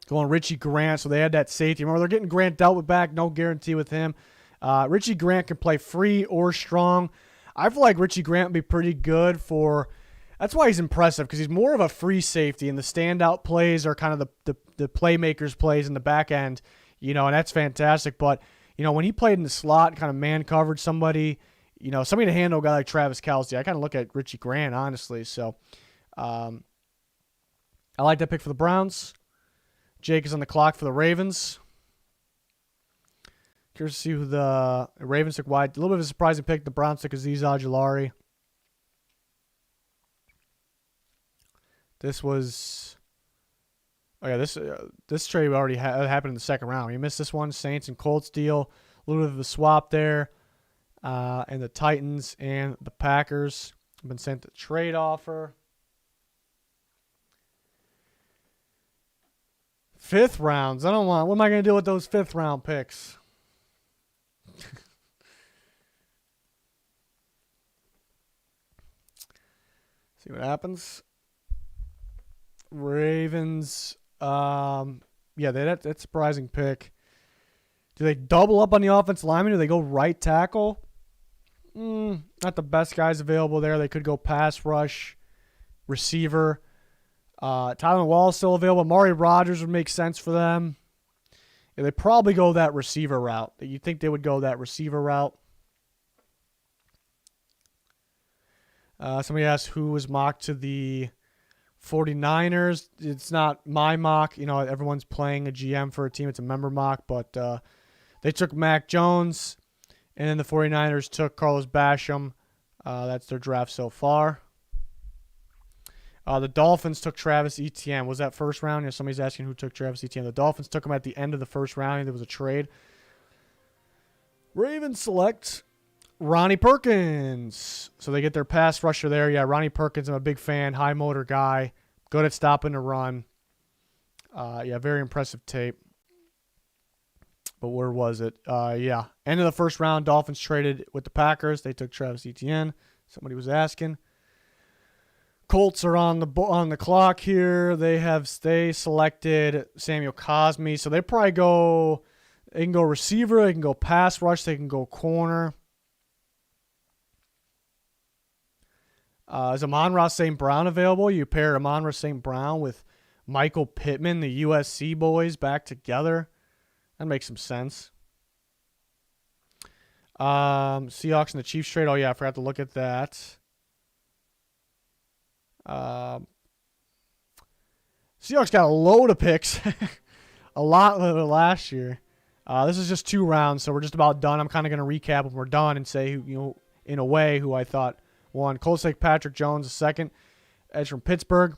Going Richie Grant, so they had that safety. Remember, they're getting Grant dealt with back, no guarantee with him. Richie Grant can play free or strong. I feel like Richie Grant would be pretty good for... That's why he's impressive, because he's more of a free safety, and the standout plays are kind of the playmakers' plays in the back end, and that's fantastic. But, when he played in the slot, kind of man covered somebody, somebody to handle a guy like Travis Kelce, I kind of look at Richie Grant, honestly. So I like that pick for the Browns. Jake is on the clock for the Ravens. Curious to see who the Ravens took wide. A little bit of a surprising pick. The Browns took Azeez Ojulari. This was... Oh, yeah, this trade already happened in the second round. You missed this one. Saints and Colts deal. A little bit of a swap there. And the Titans and the Packers have been sent a trade offer. Fifth rounds. I don't want... What am I going to do with those fifth round picks? See what happens. Ravens. Yeah, that's a surprising pick. Do they double up on the offensive lineman? Do they go right tackle? Not the best guys available there. They could go pass rush, receiver. Tylan Wallace still available. Amari Rodgers would make sense for them. Yeah, they probably go that receiver route. You think they would go that receiver route? Somebody asked who was mocked to the 49ers. It's not my mock. Everyone's playing a GM for a team. It's a member mock, but they took Mac Jones, and then the 49ers took Carlos Basham. That's their draft so far. The Dolphins took Travis Etienne. Was that first round? Somebody's asking who took Travis Etienne. The Dolphins took him at the end of the first round. There was a trade. Ravens select Ronnie Perkins. So they get their pass rusher there. Yeah, Ronnie Perkins, I'm a big fan. High motor guy. Good at stopping the run. Yeah, very impressive tape. But where was it? Yeah, end of the first round. Dolphins traded with the Packers. They took Travis Etienne. Somebody was asking. Colts are on the clock here. They selected Samuel Cosmi. So they probably go... They can go receiver. They can go pass rush. They can go corner. Is Amon-Ra St. Brown available? You pair Amon-Ra St. Brown with Michael Pittman, the USC boys, back together. That makes some sense. Seahawks and the Chiefs trade. Oh, yeah, I forgot to look at that. Seahawks got a load of picks. A lot last year. This is just 2 rounds, so we're just about done. I'm kind of going to recap when we're done and say, in a way, who I thought won. Colts take Patrick Jones, the second edge from Pittsburgh.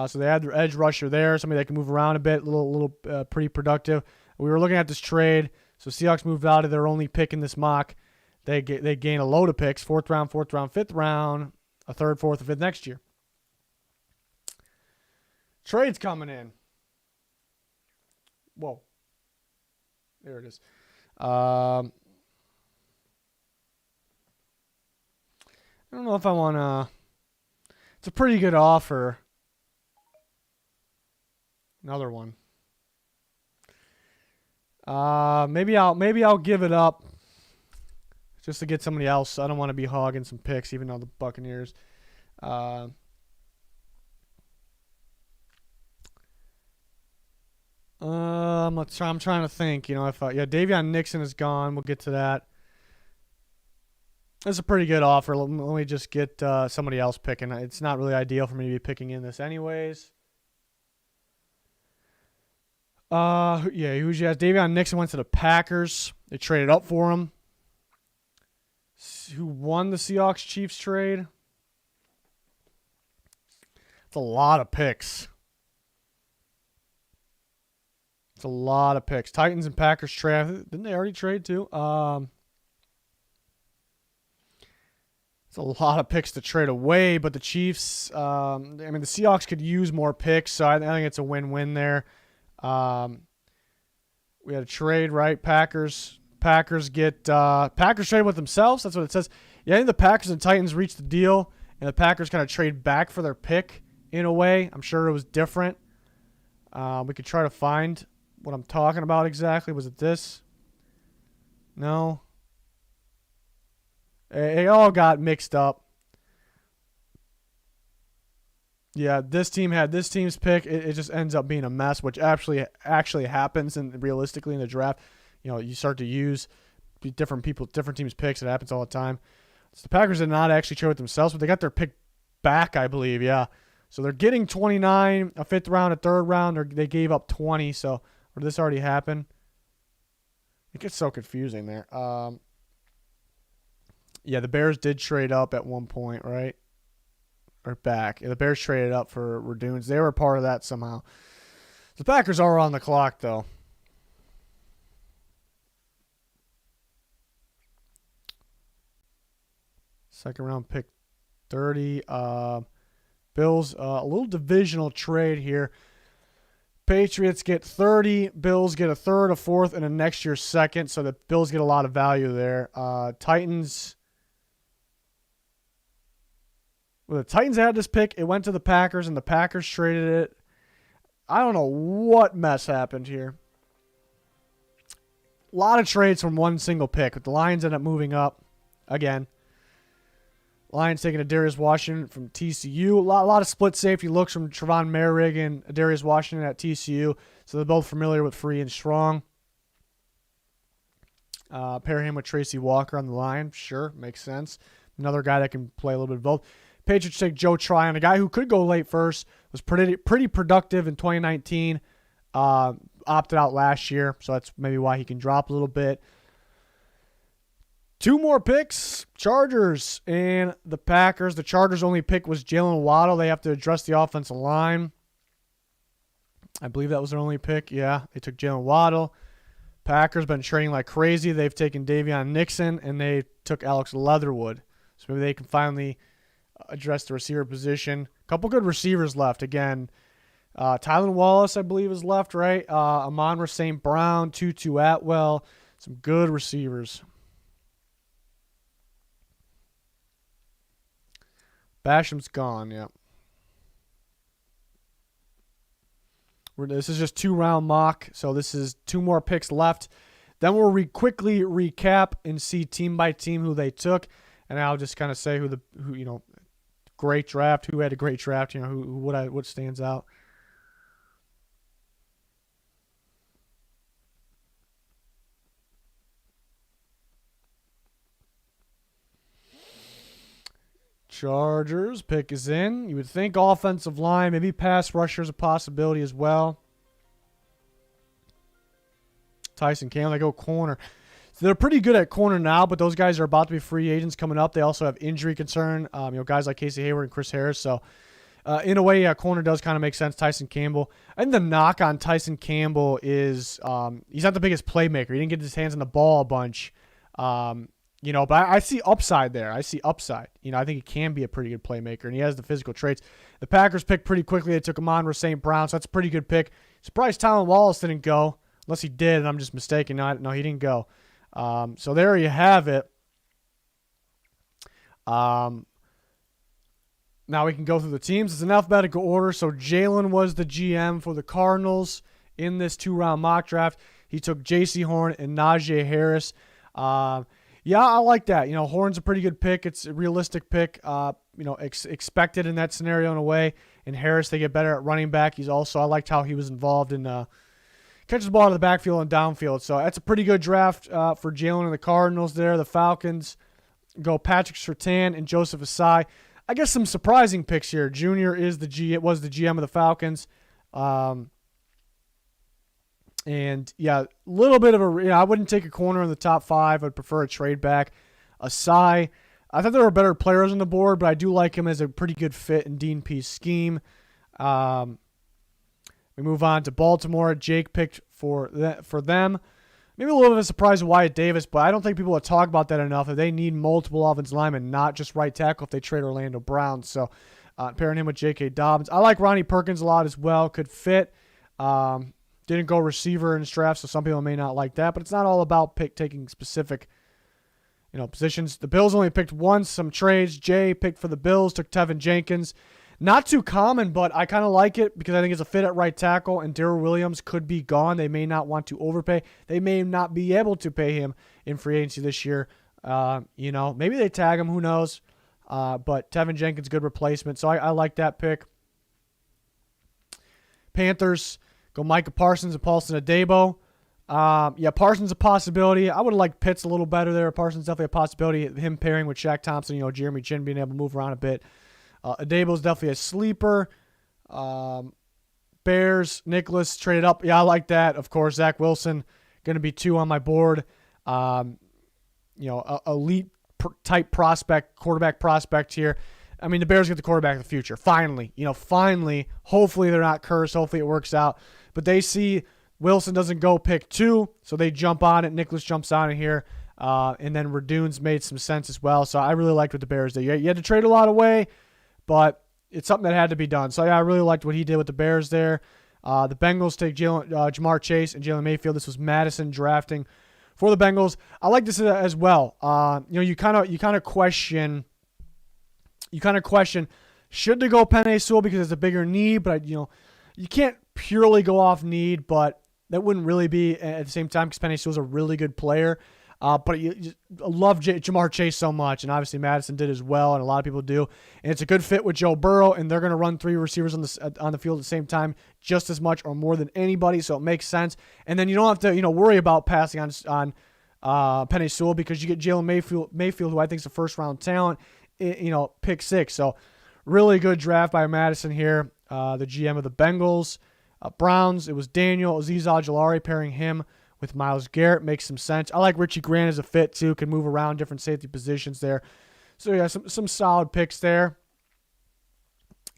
So they had their edge rusher there, somebody that can move around a bit, little pretty productive. We were looking at this trade, so Seahawks moved out of their only pick in this mock. They gain a load of picks, 4th round, 5th round, a 3rd, 4th, and 5th next year. Trades coming in. Whoa. There it is. I don't know if I want to... It's a pretty good offer. Another one. Maybe I'll give it up just to get somebody else. I don't want to be hogging some picks, even though the Buccaneers. I'm trying to think. You know, if Davion Nixon is gone, we'll get to that. It's a pretty good offer. Let me just get somebody else picking. It's not really ideal for me to be picking in this anyways. Who's you got? Davion Nixon went to the Packers. They traded up for him. Who won the Seahawks-Chiefs trade? It's a lot of picks. It's a lot of picks. Titans and Packers trade. Didn't they already trade too? It's a lot of picks to trade away, but the Chiefs, the Seahawks could use more picks, so I think it's a win-win there. We had a trade, right? Packers trade with themselves. That's what it says. Yeah, I think the Packers and Titans reached the deal, and the Packers kind of trade back for their pick in a way. I'm sure it was different. We could try to find what I'm talking about exactly. Was it this? No. It all got mixed up. Yeah, this team had this team's pick. It just ends up being a mess, which actually happens and realistically in the draft. You know, you start to use different teams' picks. It happens all the time. So the Packers did not actually trade with themselves, but they got their pick back, I believe. Yeah, so they're getting 29, a fifth round, a third round, or they gave up 20. So, or did this already happen? It gets so confusing there. Yeah, the Bears did trade up at one point, right? Or back. Yeah, the Bears traded up for Radunes. They were a part of that somehow. The Packers are on the clock, though. Second round pick 30. Bills, a little divisional trade here. Patriots get 30. Bills get a third, a fourth, and a next year's second. So the Bills get a lot of value there. Titans. Well, the Titans had this pick. It went to the Packers, and the Packers traded it. I don't know what mess happened here. A lot of trades from one single pick. The Lions end up moving up again. Lions taking Adarius Washington from TCU. A lot of split safety looks from Trevon Merrick and Adarius Washington at TCU. So they're both familiar with free and strong. Pair him with Tracy Walker on the line. Sure, makes sense. Another guy that can play a little bit of both. Patriots take Joe Tryon, a guy who could go late first, was pretty productive in 2019, opted out last year, so that's maybe why he can drop a little bit. Two more picks, Chargers and the Packers. The Chargers' only pick was Jalen Waddle. They have to address the offensive line. I believe that was their only pick. Yeah, they took Jalen Waddle. Packers been trading like crazy. They've taken Davion Nixon, and they took Alex Leatherwood. So maybe they can finally address the receiver position. A couple good receivers left. Again, Tylan Wallace, I believe, is left, right? Amon-Ra St. Brown, Tutu Atwell. Some good receivers. Basham's gone, yeah. This is just 2-round mock, so this is 2 more picks left. Then we'll quickly recap and see team by team who they took, and I'll just kind of say who great draft, who had a great draft, what stands out. Chargers pick is in. You would think offensive line, maybe pass rusher is a possibility as well. Tyson Campbell, they go corner. So they're pretty good at corner now, but those guys are about to be free agents coming up. They also have injury concern. Guys like Casey Hayward and Chris Harris. So in a way, corner does kind of make sense. Tyson Campbell. I think the knock on Tyson Campbell is he's not the biggest playmaker. He didn't get his hands on the ball a bunch. But I see upside there. I see upside. I think he can be a pretty good playmaker, and he has the physical traits. The Packers picked pretty quickly. They took Amon-Ra St. Brown, so that's a pretty good pick. Surprised Tylan Wallace didn't go, unless he did, and I'm just mistaken. No, he didn't go. So there you have it. Now we can go through the teams. It's in alphabetical order. So Jalen was the GM for the Cardinals in this 2-round mock draft. He took J.C. Horn and Najee Harris. Yeah, I like that. Horn's a pretty good pick. It's a realistic pick. Expected in that scenario in a way. And Harris, they get better at running back. I liked how he was involved in catches the ball out of the backfield and downfield. So that's a pretty good draft for Jalen and the Cardinals there. The Falcons go Patrick Surtain and Joseph Asai. I guess some surprising picks here. Junior was the GM of the Falcons. And yeah, a little bit of I wouldn't take a corner in the top 5. I'd prefer a trade back. Asai, I thought there were better players on the board, but I do like him as a pretty good fit in Dean Pease' scheme. We move on to Baltimore. Jake picked for them. Maybe a little bit of a surprise of Wyatt Davis, but I don't think people will talk about that enough. That they need multiple offensive linemen, not just right tackle if they trade Orlando Brown. So pairing him with J.K. Dobbins. I like Ronnie Perkins a lot as well. Could fit. Didn't go receiver in his draft, so some people may not like that. But it's not all about taking specific positions. The Bills only picked once. Some trades. Jay picked for the Bills, took Tevin Jenkins. Not too common, but I kind of like it because I think it's a fit at right tackle, and Darrell Williams could be gone. They may not want to overpay. They may not be able to pay him in free agency this year. Maybe they tag him. Who knows? But Tevin Jenkins, good replacement. So I like that pick. Panthers go Micah Parsons and Paulson Adebo. Parsons a possibility. I would have liked Pitts a little better there. Parsons definitely a possibility. Him pairing with Shaq Thompson, Jeremy Chin being able to move around a bit. Adebo's definitely a sleeper. Bears, Nicholas traded up. Yeah, I like that. Of course, Zach Wilson going to be 2 on my board. Elite type prospect, quarterback prospect here. I mean, the Bears get the quarterback of the future. Finally. Hopefully they're not cursed. Hopefully it works out. But they see Wilson doesn't go pick 2, so they jump on it. Nicholas jumps on it here. And then Radune's made some sense as well. So I really liked what the Bears did. You had to trade a lot away, but it's something that had to be done. So, yeah, I really liked what he did with the Bears there. The Bengals take Jamar Chase and Jalen Mayfield. This was Madison drafting for the Bengals. I like this as well. You kind of question should they go Penei Sewell because it's a bigger need, but you can't purely go off need, but that wouldn't really be at the same time because Penei Sewell's a really good player. But I love Jamar Chase so much, and obviously Madison did as well, and a lot of people do. And it's a good fit with Joe Burrow, and they're going to run 3 receivers on the field at the same time just as much or more than anybody, so it makes sense. And then you don't have to worry about passing on Penei Sewell because you get Jalen Mayfield, who I think is a first-round talent, pick 6. So really good draft by Madison here, the GM of the Bengals. Browns, it was Daniel Azeez Ojulari pairing him with Myles Garrett. Makes some sense. I like Richie Grant as a fit, too. Can move around different safety positions there. So, yeah, some solid picks there.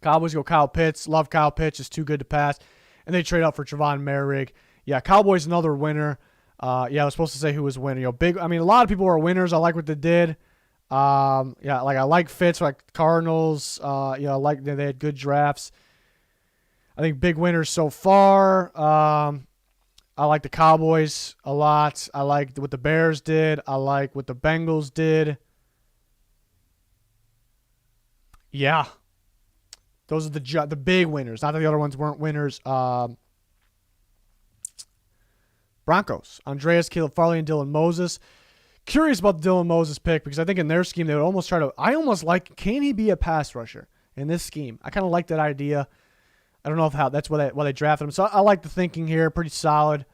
Cowboys go Kyle Pitts. Love Kyle Pitts. Is too good to pass. And they trade up for Javon Merrick. Yeah, Cowboys another winner. I was supposed to say who was winner. A lot of people are winners. I like what they did. I like Fitz, like Cardinals. I like they had good drafts. I think big winners so far. I like the Cowboys a lot. I like what the Bears did. I like what the Bengals did. Yeah. Those are the big winners. Not that the other ones weren't winners. Broncos. Andreas, Caleb Farley, and Dylan Moses. Curious about the Dylan Moses pick because I think in their scheme they would almost can he be a pass rusher in this scheme? I kind of like that idea. I don't know that's why they drafted him. So I like the thinking here. Pretty solid.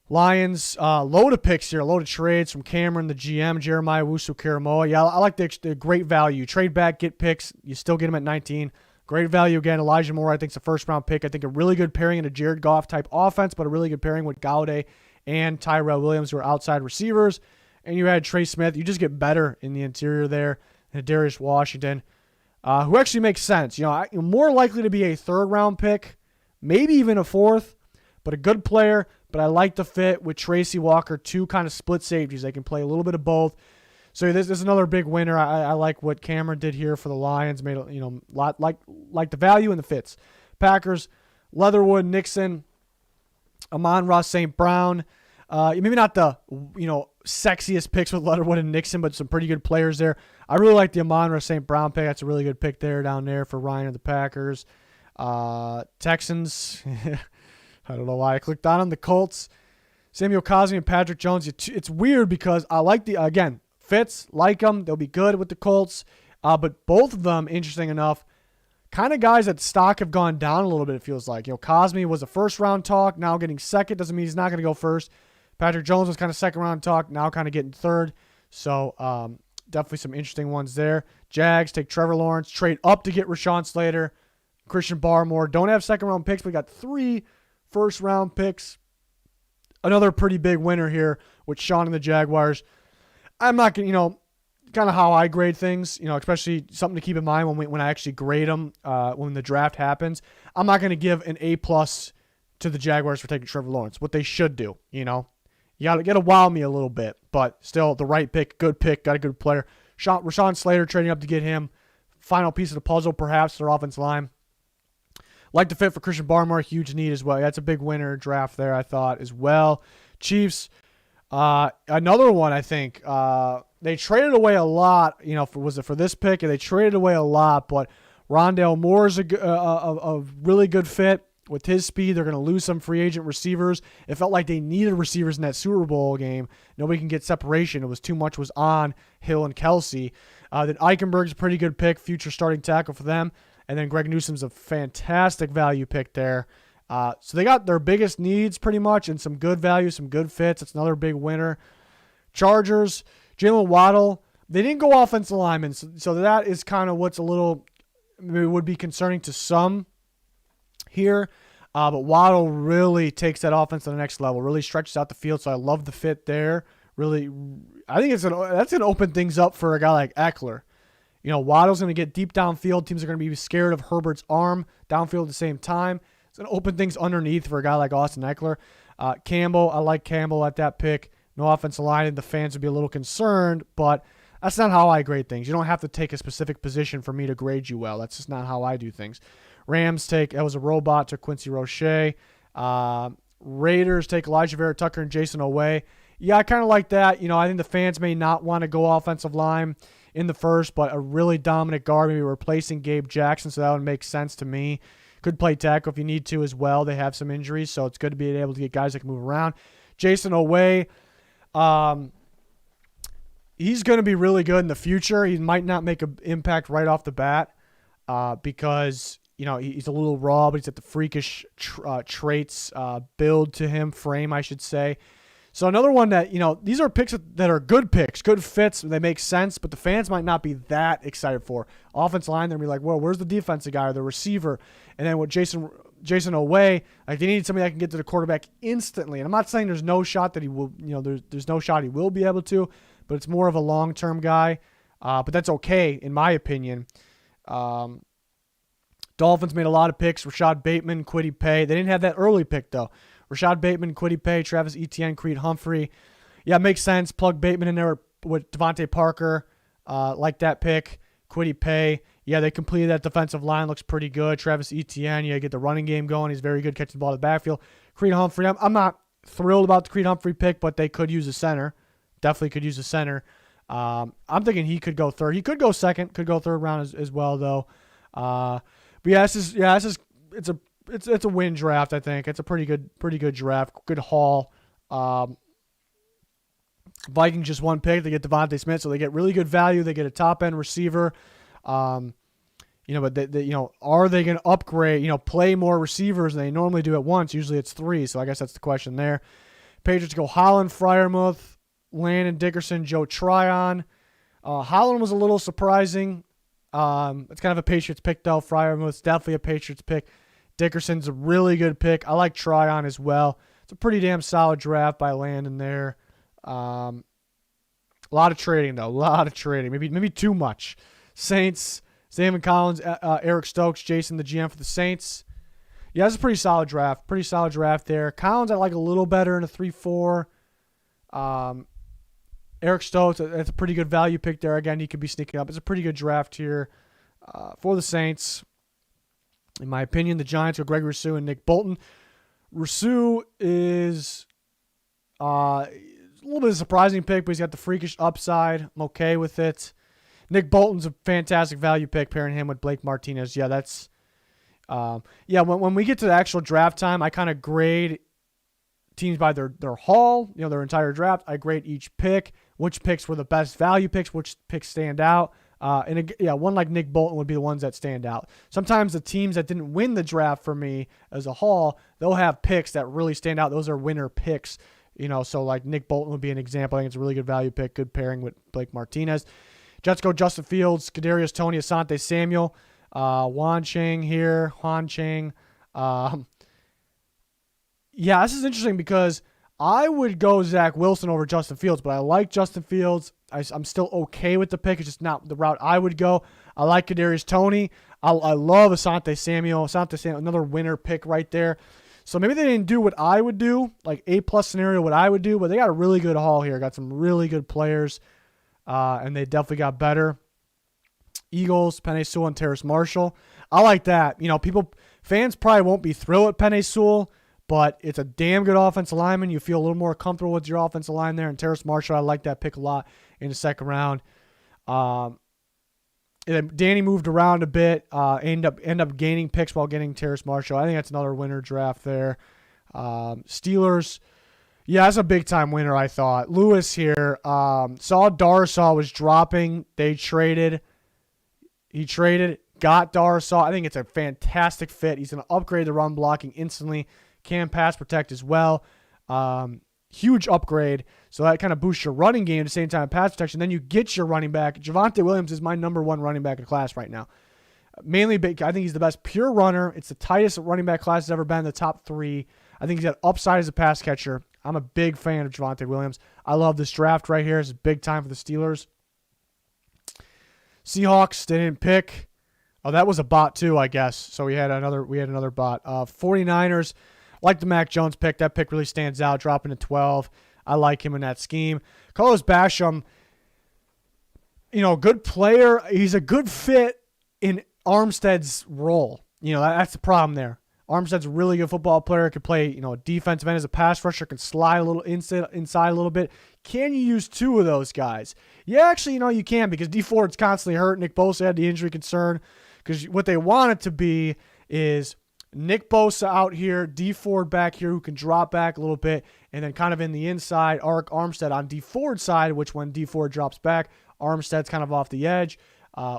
Lions, load of picks here, a load of trades from Cameron, the GM, Jeremiah Wusu-Karamoa. Yeah, I like the great value. Trade back, get picks. You still get them at 19. Great value again. Elijah Moore, I think, is a first-round pick. I think a really good pairing in a Jared Goff-type offense, but a really good pairing with Galladay and Tyrell Williams, who are outside receivers. And you had Trey Smith. You just get better in the interior there. And Darius Washington, who actually makes sense. More likely to be a third-round pick, maybe even a fourth, but a good player. But I like the fit with Tracy Walker, 2 kind of split safeties. They can play a little bit of both. So this is another big winner. I like what Cameron did here for the Lions. Made lot like the value and the fits. Packers, Leatherwood, Nixon, Amon-Ra St. Brown. Maybe not the sexiest picks with Leatherwood and Nixon, but some pretty good players there. I really like the Amon-Ra St. Brown pick. That's a really good pick there down there for Ryan and the Packers. Texans, I don't know why I clicked on them. The Colts, Samuel Cosmi and Patrick Jones. It's weird because I like Fitz, like them. They'll be good with the Colts. But both of them, interesting enough, kind of guys that stock have gone down a little bit, it feels like. Cosmi was a first-round talk, now getting second. Doesn't mean he's not going to go first. Patrick Jones was kind of second-round talk, now kind of getting third. So definitely some interesting ones there. Jags take Trevor Lawrence, trade up to get Rashawn Slater, Christian Barmore. Don't have second-round picks, but got 3 first-round picks. Another pretty big winner here with Sean and the Jaguars. I'm not going to, kind of how I grade things, especially something to keep in mind when I actually grade them when the draft happens. I'm not going to give an A+ to the Jaguars for taking Trevor Lawrence, what they should do, You got to wow me a little bit, but still the right pick, got a good player. Rashawn Slater trading up to get him. Final piece of the puzzle, perhaps, their offensive line. Like the fit for Christian Barmore, huge need as well. That's a big winner draft there, I thought, as well. Chiefs, another one, I think. They traded away a lot, for this pick, and they traded away a lot, but Rondale Moore is a really good fit. With his speed, they're going to lose some free agent receivers. It felt like they needed receivers in that Super Bowl game. Nobody can get separation. It was too much was on Hill and Kelsey. Then Eichenberg's a pretty good pick, future starting tackle for them. And then Greg Newsom's a fantastic value pick there. So they got their biggest needs pretty much and some good value, some good fits. It's another big winner. Chargers, Jalen Waddle. They didn't go offensive linemen, so that is kind of what's a little would be concerning to some here. But Waddle really takes that offense to the next level, really stretches out the field, so I love the fit there. Really, I think that's going to open things up for a guy like Eckler. Waddle's going to get deep downfield. Teams are going to be scared of Herbert's arm downfield at the same time. It's going to open things underneath for a guy like Austin Eckler. Campbell, I like Campbell at that pick. No offensive line, and the fans would be a little concerned, but that's not how I grade things. You don't have to take a specific position for me to grade you well. That's just not how I do things. Rams that was a robot, took Quincy Roche. Raiders take Elijah Vera Tucker and Jason Oweh. Yeah, I kind of like that. I think the fans may not want to go offensive line in the first, but a really dominant guard, maybe replacing Gabe Jackson, so that would make sense to me. Could play tackle if you need to as well. They have some injuries, so it's good to be able to get guys that can move around. Jason Oweh, he's going to be really good in the future. He might not make an impact right off the bat because he's a little raw, but he's got the freakish traits, build to him, frame, I should say. So another one that, these are picks that are good picks, good fits. They make sense, but the fans might not be that excited for. Offensive line, they're going to be like, well, where's the defensive guy or the receiver? And then with Jason Oweh, like they need somebody that can get to the quarterback instantly. And I'm not saying there's no shot that he will, there's no shot he will be able to, but it's more of a long-term guy. But that's okay, in my opinion. Dolphins made a lot of picks. Rashad Bateman, Kwity Paye. They didn't have that early pick, though. Rashad Bateman, Kwity Paye, Travis Etienne, Creed Humphrey. Yeah, it makes sense. Plug Bateman in there with Devontae Parker. Like that pick. Kwity Paye. Yeah, they completed that defensive line. Looks pretty good. Travis Etienne, get the running game going. He's very good catching the ball in the backfield. Creed Humphrey. I'm not thrilled about the Creed Humphrey pick, but they could use a center. Definitely could use a center. I'm thinking he could go third. He could go second. Could go third round as well, though. But yeah, it's a win draft. I think it's a pretty good draft. Good haul. Vikings just one pick. They get Devontae Smith, so they get really good value. They get a top end receiver. But are they going to upgrade? Play more receivers than they normally do at once. Usually it's 3, so I guess that's the question there. Patriots go Holland, Freiermuth, Landon Dickerson, Joe Tryon. Holland was a little surprising. It's kind of a Patriots pick, though. Freiermuth's definitely a Patriots pick. Dickerson's a really good pick. I like Tryon as well. It's a pretty damn solid draft by Landon there. A lot of trading, though. A lot of trading. Maybe too much. Saints, Zayvon Collins, Eric Stokes, Jason, the GM for the Saints. Yeah, that's a pretty solid draft. Pretty solid draft there. Collins I like a little better in a 3-4. Eric Stokes, that's a pretty good value pick there. Again, he could be sneaking up. It's a pretty good draft here for the Saints. In my opinion, the Giants are Greg Rousseau and Nick Bolton. Rousseau is A little bit of a surprising pick, but he's got the freakish upside. I'm okay with it. Nick Bolton's a fantastic value pick, pairing him with Blake Martinez. Yeah, that's when we get to the actual draft time, I kind of grade teams by their haul, their entire draft. I grade each pick, which picks were the best value picks, which picks stand out. One like Nick Bolton would be the ones that stand out. Sometimes the teams that didn't win the draft for me as a haul, they'll have picks that really stand out. Those are winner picks, so like Nick Bolton would be an example. I think it's a really good value pick, good pairing with Blake Martinez. Jets go Justin Fields, Kadarius Toney, Asante Samuel, Juan Chang. This is interesting because I would go Zach Wilson over Justin Fields, but I like Justin Fields. I'm still okay with the pick. It's just not the route I would go. I like Kadarius Toney. I love Asante Samuel. Another winner pick right there. So maybe they didn't do what I would do, like A+ scenario, what I would do, but they got a really good haul here. Got some really good players, and they definitely got better. Eagles, Penei Sewell, and Terrace Marshall. I like that. Fans probably won't be thrilled at Penei Sewell, but it's a damn good offensive lineman. You feel a little more comfortable with your offensive line there. And Terrace Marshall, I like that pick a lot in the second round. Danny moved around a bit, end up gaining picks while getting Terrace Marshall. I think that's another winner draft there. Steelers, that's a big-time winner, I thought. Lewis here, saw Darrisaw was dropping. He traded, got Darrisaw. I think it's a fantastic fit. He's going to upgrade the run blocking instantly. Can pass protect as well. Huge upgrade. So that kind of boosts your running game at the same time pass protection. Then you get your running back. Javonte Williams is my number one running back in class right now. Mainly, I think he's the best pure runner. It's the tightest running back class has ever been, the top 3. I think he's got upside as a pass catcher. I'm a big fan of Javonte Williams. I love this draft right here. It's a big time for the Steelers. Seahawks, they didn't pick. Oh, that was a bot too, I guess. So we had another bot. 49ers. Like the Mac Jones pick. That pick really stands out, dropping to 12. I like him in that scheme. Carlos Basham, good player. He's a good fit in Armstead's role. That's the problem there. Armstead's a really good football player. Could play, a defensive end as a pass rusher. Can slide a little inside a little bit. Can you use 2 of those guys? Yeah, actually, you can because D Ford's constantly hurt. Nick Bosa had the injury concern because what they want it to be is Nick Bosa out here, D Ford back here who can drop back a little bit, and then kind of in the inside, Armstead on D Ford's side, which when D Ford drops back, Armstead's kind of off the edge.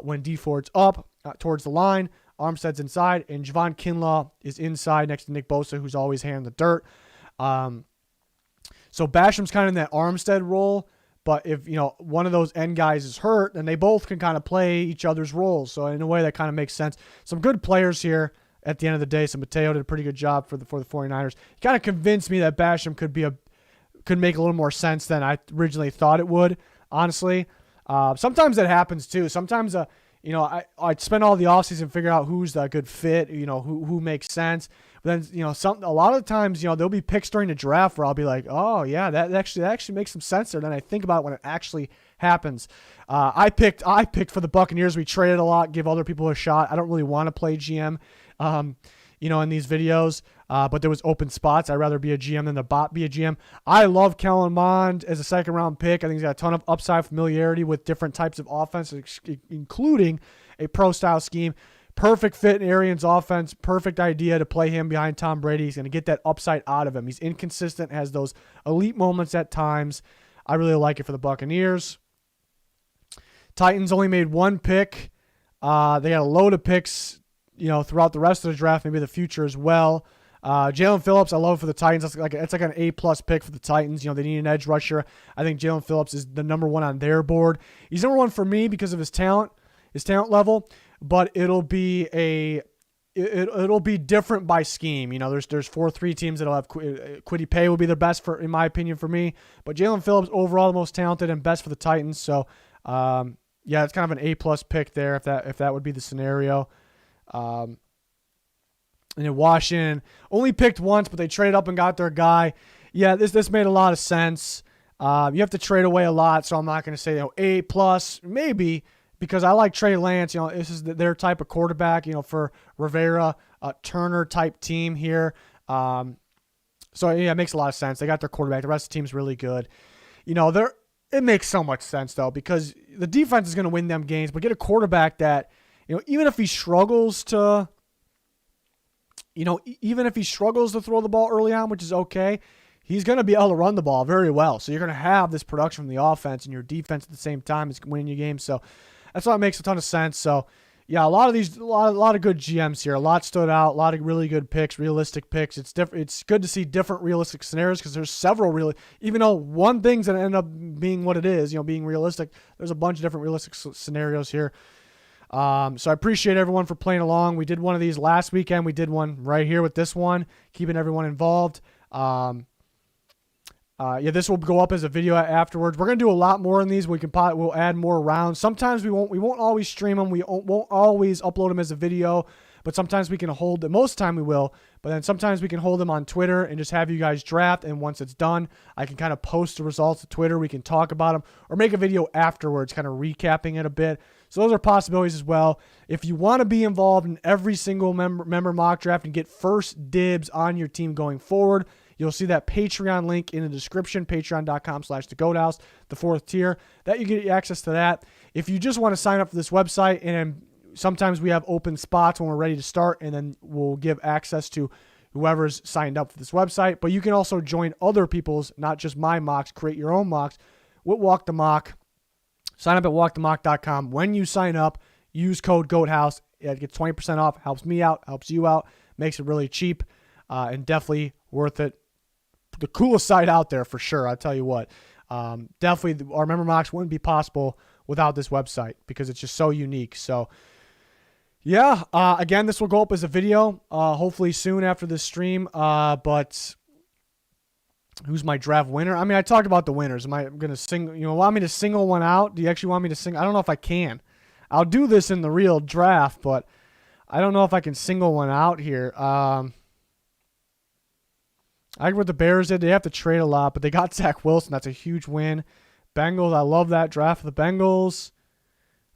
When D Ford's up towards the line, Armstead's inside, and Javon Kinlaw is inside next to Nick Bosa, who's always hand in the dirt. So Basham's kind of in that Armstead role, but if one of those end guys is hurt, then they both can kind of play each other's roles. So in a way, that kind of makes sense. Some good players here. At the end of the day, so Mateo did a pretty good job for the 49ers. He kind of convinced me that Basham could make a little more sense than I originally thought it would, honestly. Sometimes that happens too. Sometimes I spend all the offseason figure out who's a good fit, who makes sense. But then, a lot of the times, there'll be picks during the draft where I'll be like, oh yeah, that actually makes some sense there. Then I think about it when it actually happens. I picked for the Buccaneers. We traded a lot, give other people a shot. I don't really want to play GM. In these videos, but there was open spots. I'd rather be a GM than the bot be a GM. I love Kellen Mond as a second round pick. I think he's got a ton of upside familiarity with different types of offense, including a pro style scheme. Perfect fit in Arians' offense. Perfect idea to play him behind Tom Brady. He's going to get that upside out of him. He's inconsistent, has those elite moments at times. I really like it for the Buccaneers. Titans only made 1 pick. They got a load of picks throughout the rest of the draft, maybe the future as well. Jalen Phillips, I love for the Titans. It's like an A+ pick for the Titans. They need an edge rusher. I think Jalen Phillips is the number 1 on their board. He's number 1 for me because of his talent level, but it'll be different by scheme. There's 4-3 teams that'll have Kwity Paye will be the best in my opinion for me, but Jalen Phillips overall the most talented and best for the Titans. So, it's kind of an A+ pick there if that would be the scenario. And then Washington only picked once, but they traded up and got their guy. Yeah, this made a lot of sense. You have to trade away a lot, so I'm not going to say A+, maybe, because I like Trey Lance. This is their type of quarterback, for Rivera, Turner type team here. So, yeah, it makes a lot of sense. They got their quarterback. The rest of the team's really good. You know, it makes so much sense, though, because the defense is going to win them games, but get a quarterback that, you know, even if he struggles to, even if he struggles to throw the ball early on, which is okay, he's going to be able to run the ball very well. So you're going to have this production from the offense, and your defense at the same time is winning your game. So that's why it makes a ton of sense. So, yeah, a lot of good GMs here. A lot stood out. A lot of really good picks, realistic picks. It's different. It's good to see different realistic scenarios because there's several even though one thing's gonna end up being what it is, being realistic. There's a bunch of different realistic scenarios here. So I appreciate everyone for playing along. We did one of these last weekend. We did one right here with this one, keeping everyone involved. This will go up as a video afterwards. We're gonna do a lot more in these. We'll add more rounds. Sometimes we won't always stream them. We won't always upload them as a video, but sometimes we can hold them. Most of the time we will, but then sometimes we can hold them on Twitter and just have you guys draft. And once it's done, I can kind of post the results to Twitter. We can talk about them or make a video afterwards, kind of recapping it a bit. So those are possibilities as well. If you want to be involved in every single member mock draft and get first dibs on your team going forward, you'll see that Patreon link in the description, patreon.com/thegoathouse, the 4th tier. That you get access to that. If you just want to sign up for this website, and sometimes we have open spots when we're ready to start, and then we'll give access to whoever's signed up for this website. But you can also join other people's, not just my mocks, create your own mocks with Walk the Mock. Sign up at walkthemock.com. When you sign up, use code GOATHOUSE. It gets 20% off. Helps me out, helps you out, makes it really cheap, and definitely worth it. The coolest site out there for sure. I'll tell you what. Definitely, our member mocks wouldn't be possible without this website because it's just so unique. So, yeah. Again, this will go up as a video, hopefully soon after this stream. But who's my draft winner? I mean, I talked about the winners. Am I going to want me to single one out? Do you actually want me to sing? I don't know if I can. I'll do this in the real draft, but I don't know if I can single one out here. I like what the Bears did. They have to trade a lot, but they got Zach Wilson. That's a huge win. Bengals, I love that draft for the Bengals.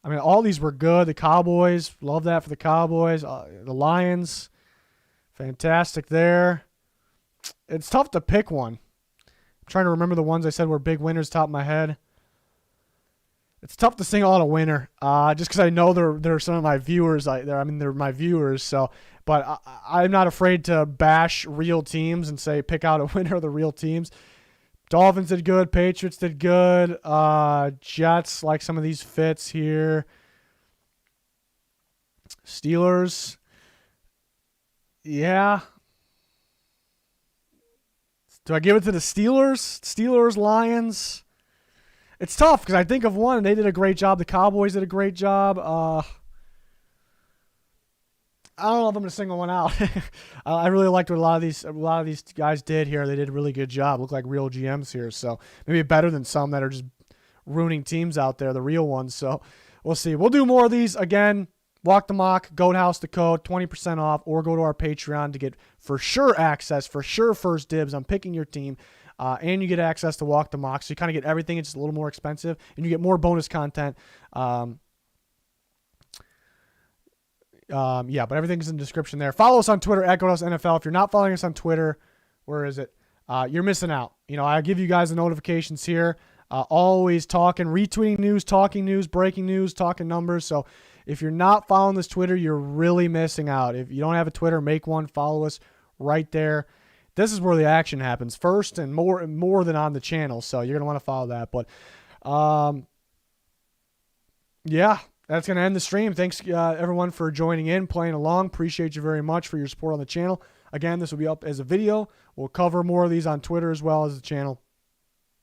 I mean, all these were good. The Cowboys, love that for the Cowboys. The Lions, fantastic there. It's tough to pick one. I'm trying to remember the ones I said were big winners top of my head. It's tough to single out a winner, just because I know they're some of my viewers. They're my viewers. So, but I'm not afraid to bash real teams and say pick out a winner of the real teams. Dolphins did good. Patriots did good. Jets, like some of these fits here. Steelers, yeah. Do I give it to the Steelers? Steelers, Lions. It's tough because I think of one and they did a great job. The Cowboys did a great job. I don't know if I'm gonna single one out. I really liked what a lot of these guys did here. They did a really good job. Look like real GMs here. So maybe better than some that are just ruining teams out there, the real ones. So we'll see. We'll do more of these again. Walk the Mock, Goat House the code, 20% off, or go to our Patreon to get for sure access, for sure first dibs on picking your team. And you get access to Walk the Mock. So you kind of get everything. It's just a little more expensive. And you get more bonus content. But everything's in the description there. Follow us on Twitter at GoatHouseNFL. If you're not following us on Twitter, where is it? You're missing out. I give you guys the notifications here. Always talking, retweeting news, talking news, breaking news, talking numbers. So if you're not following this Twitter, you're really missing out. If you don't have a Twitter, make one. Follow us right there. This is where the action happens first and more than on the channel. So you're going to want to follow that. But, yeah, that's going to end the stream. Thanks, everyone, for joining in, playing along. Appreciate you very much for your support on the channel. Again, this will be up as a video. We'll cover more of these on Twitter as well as the channel.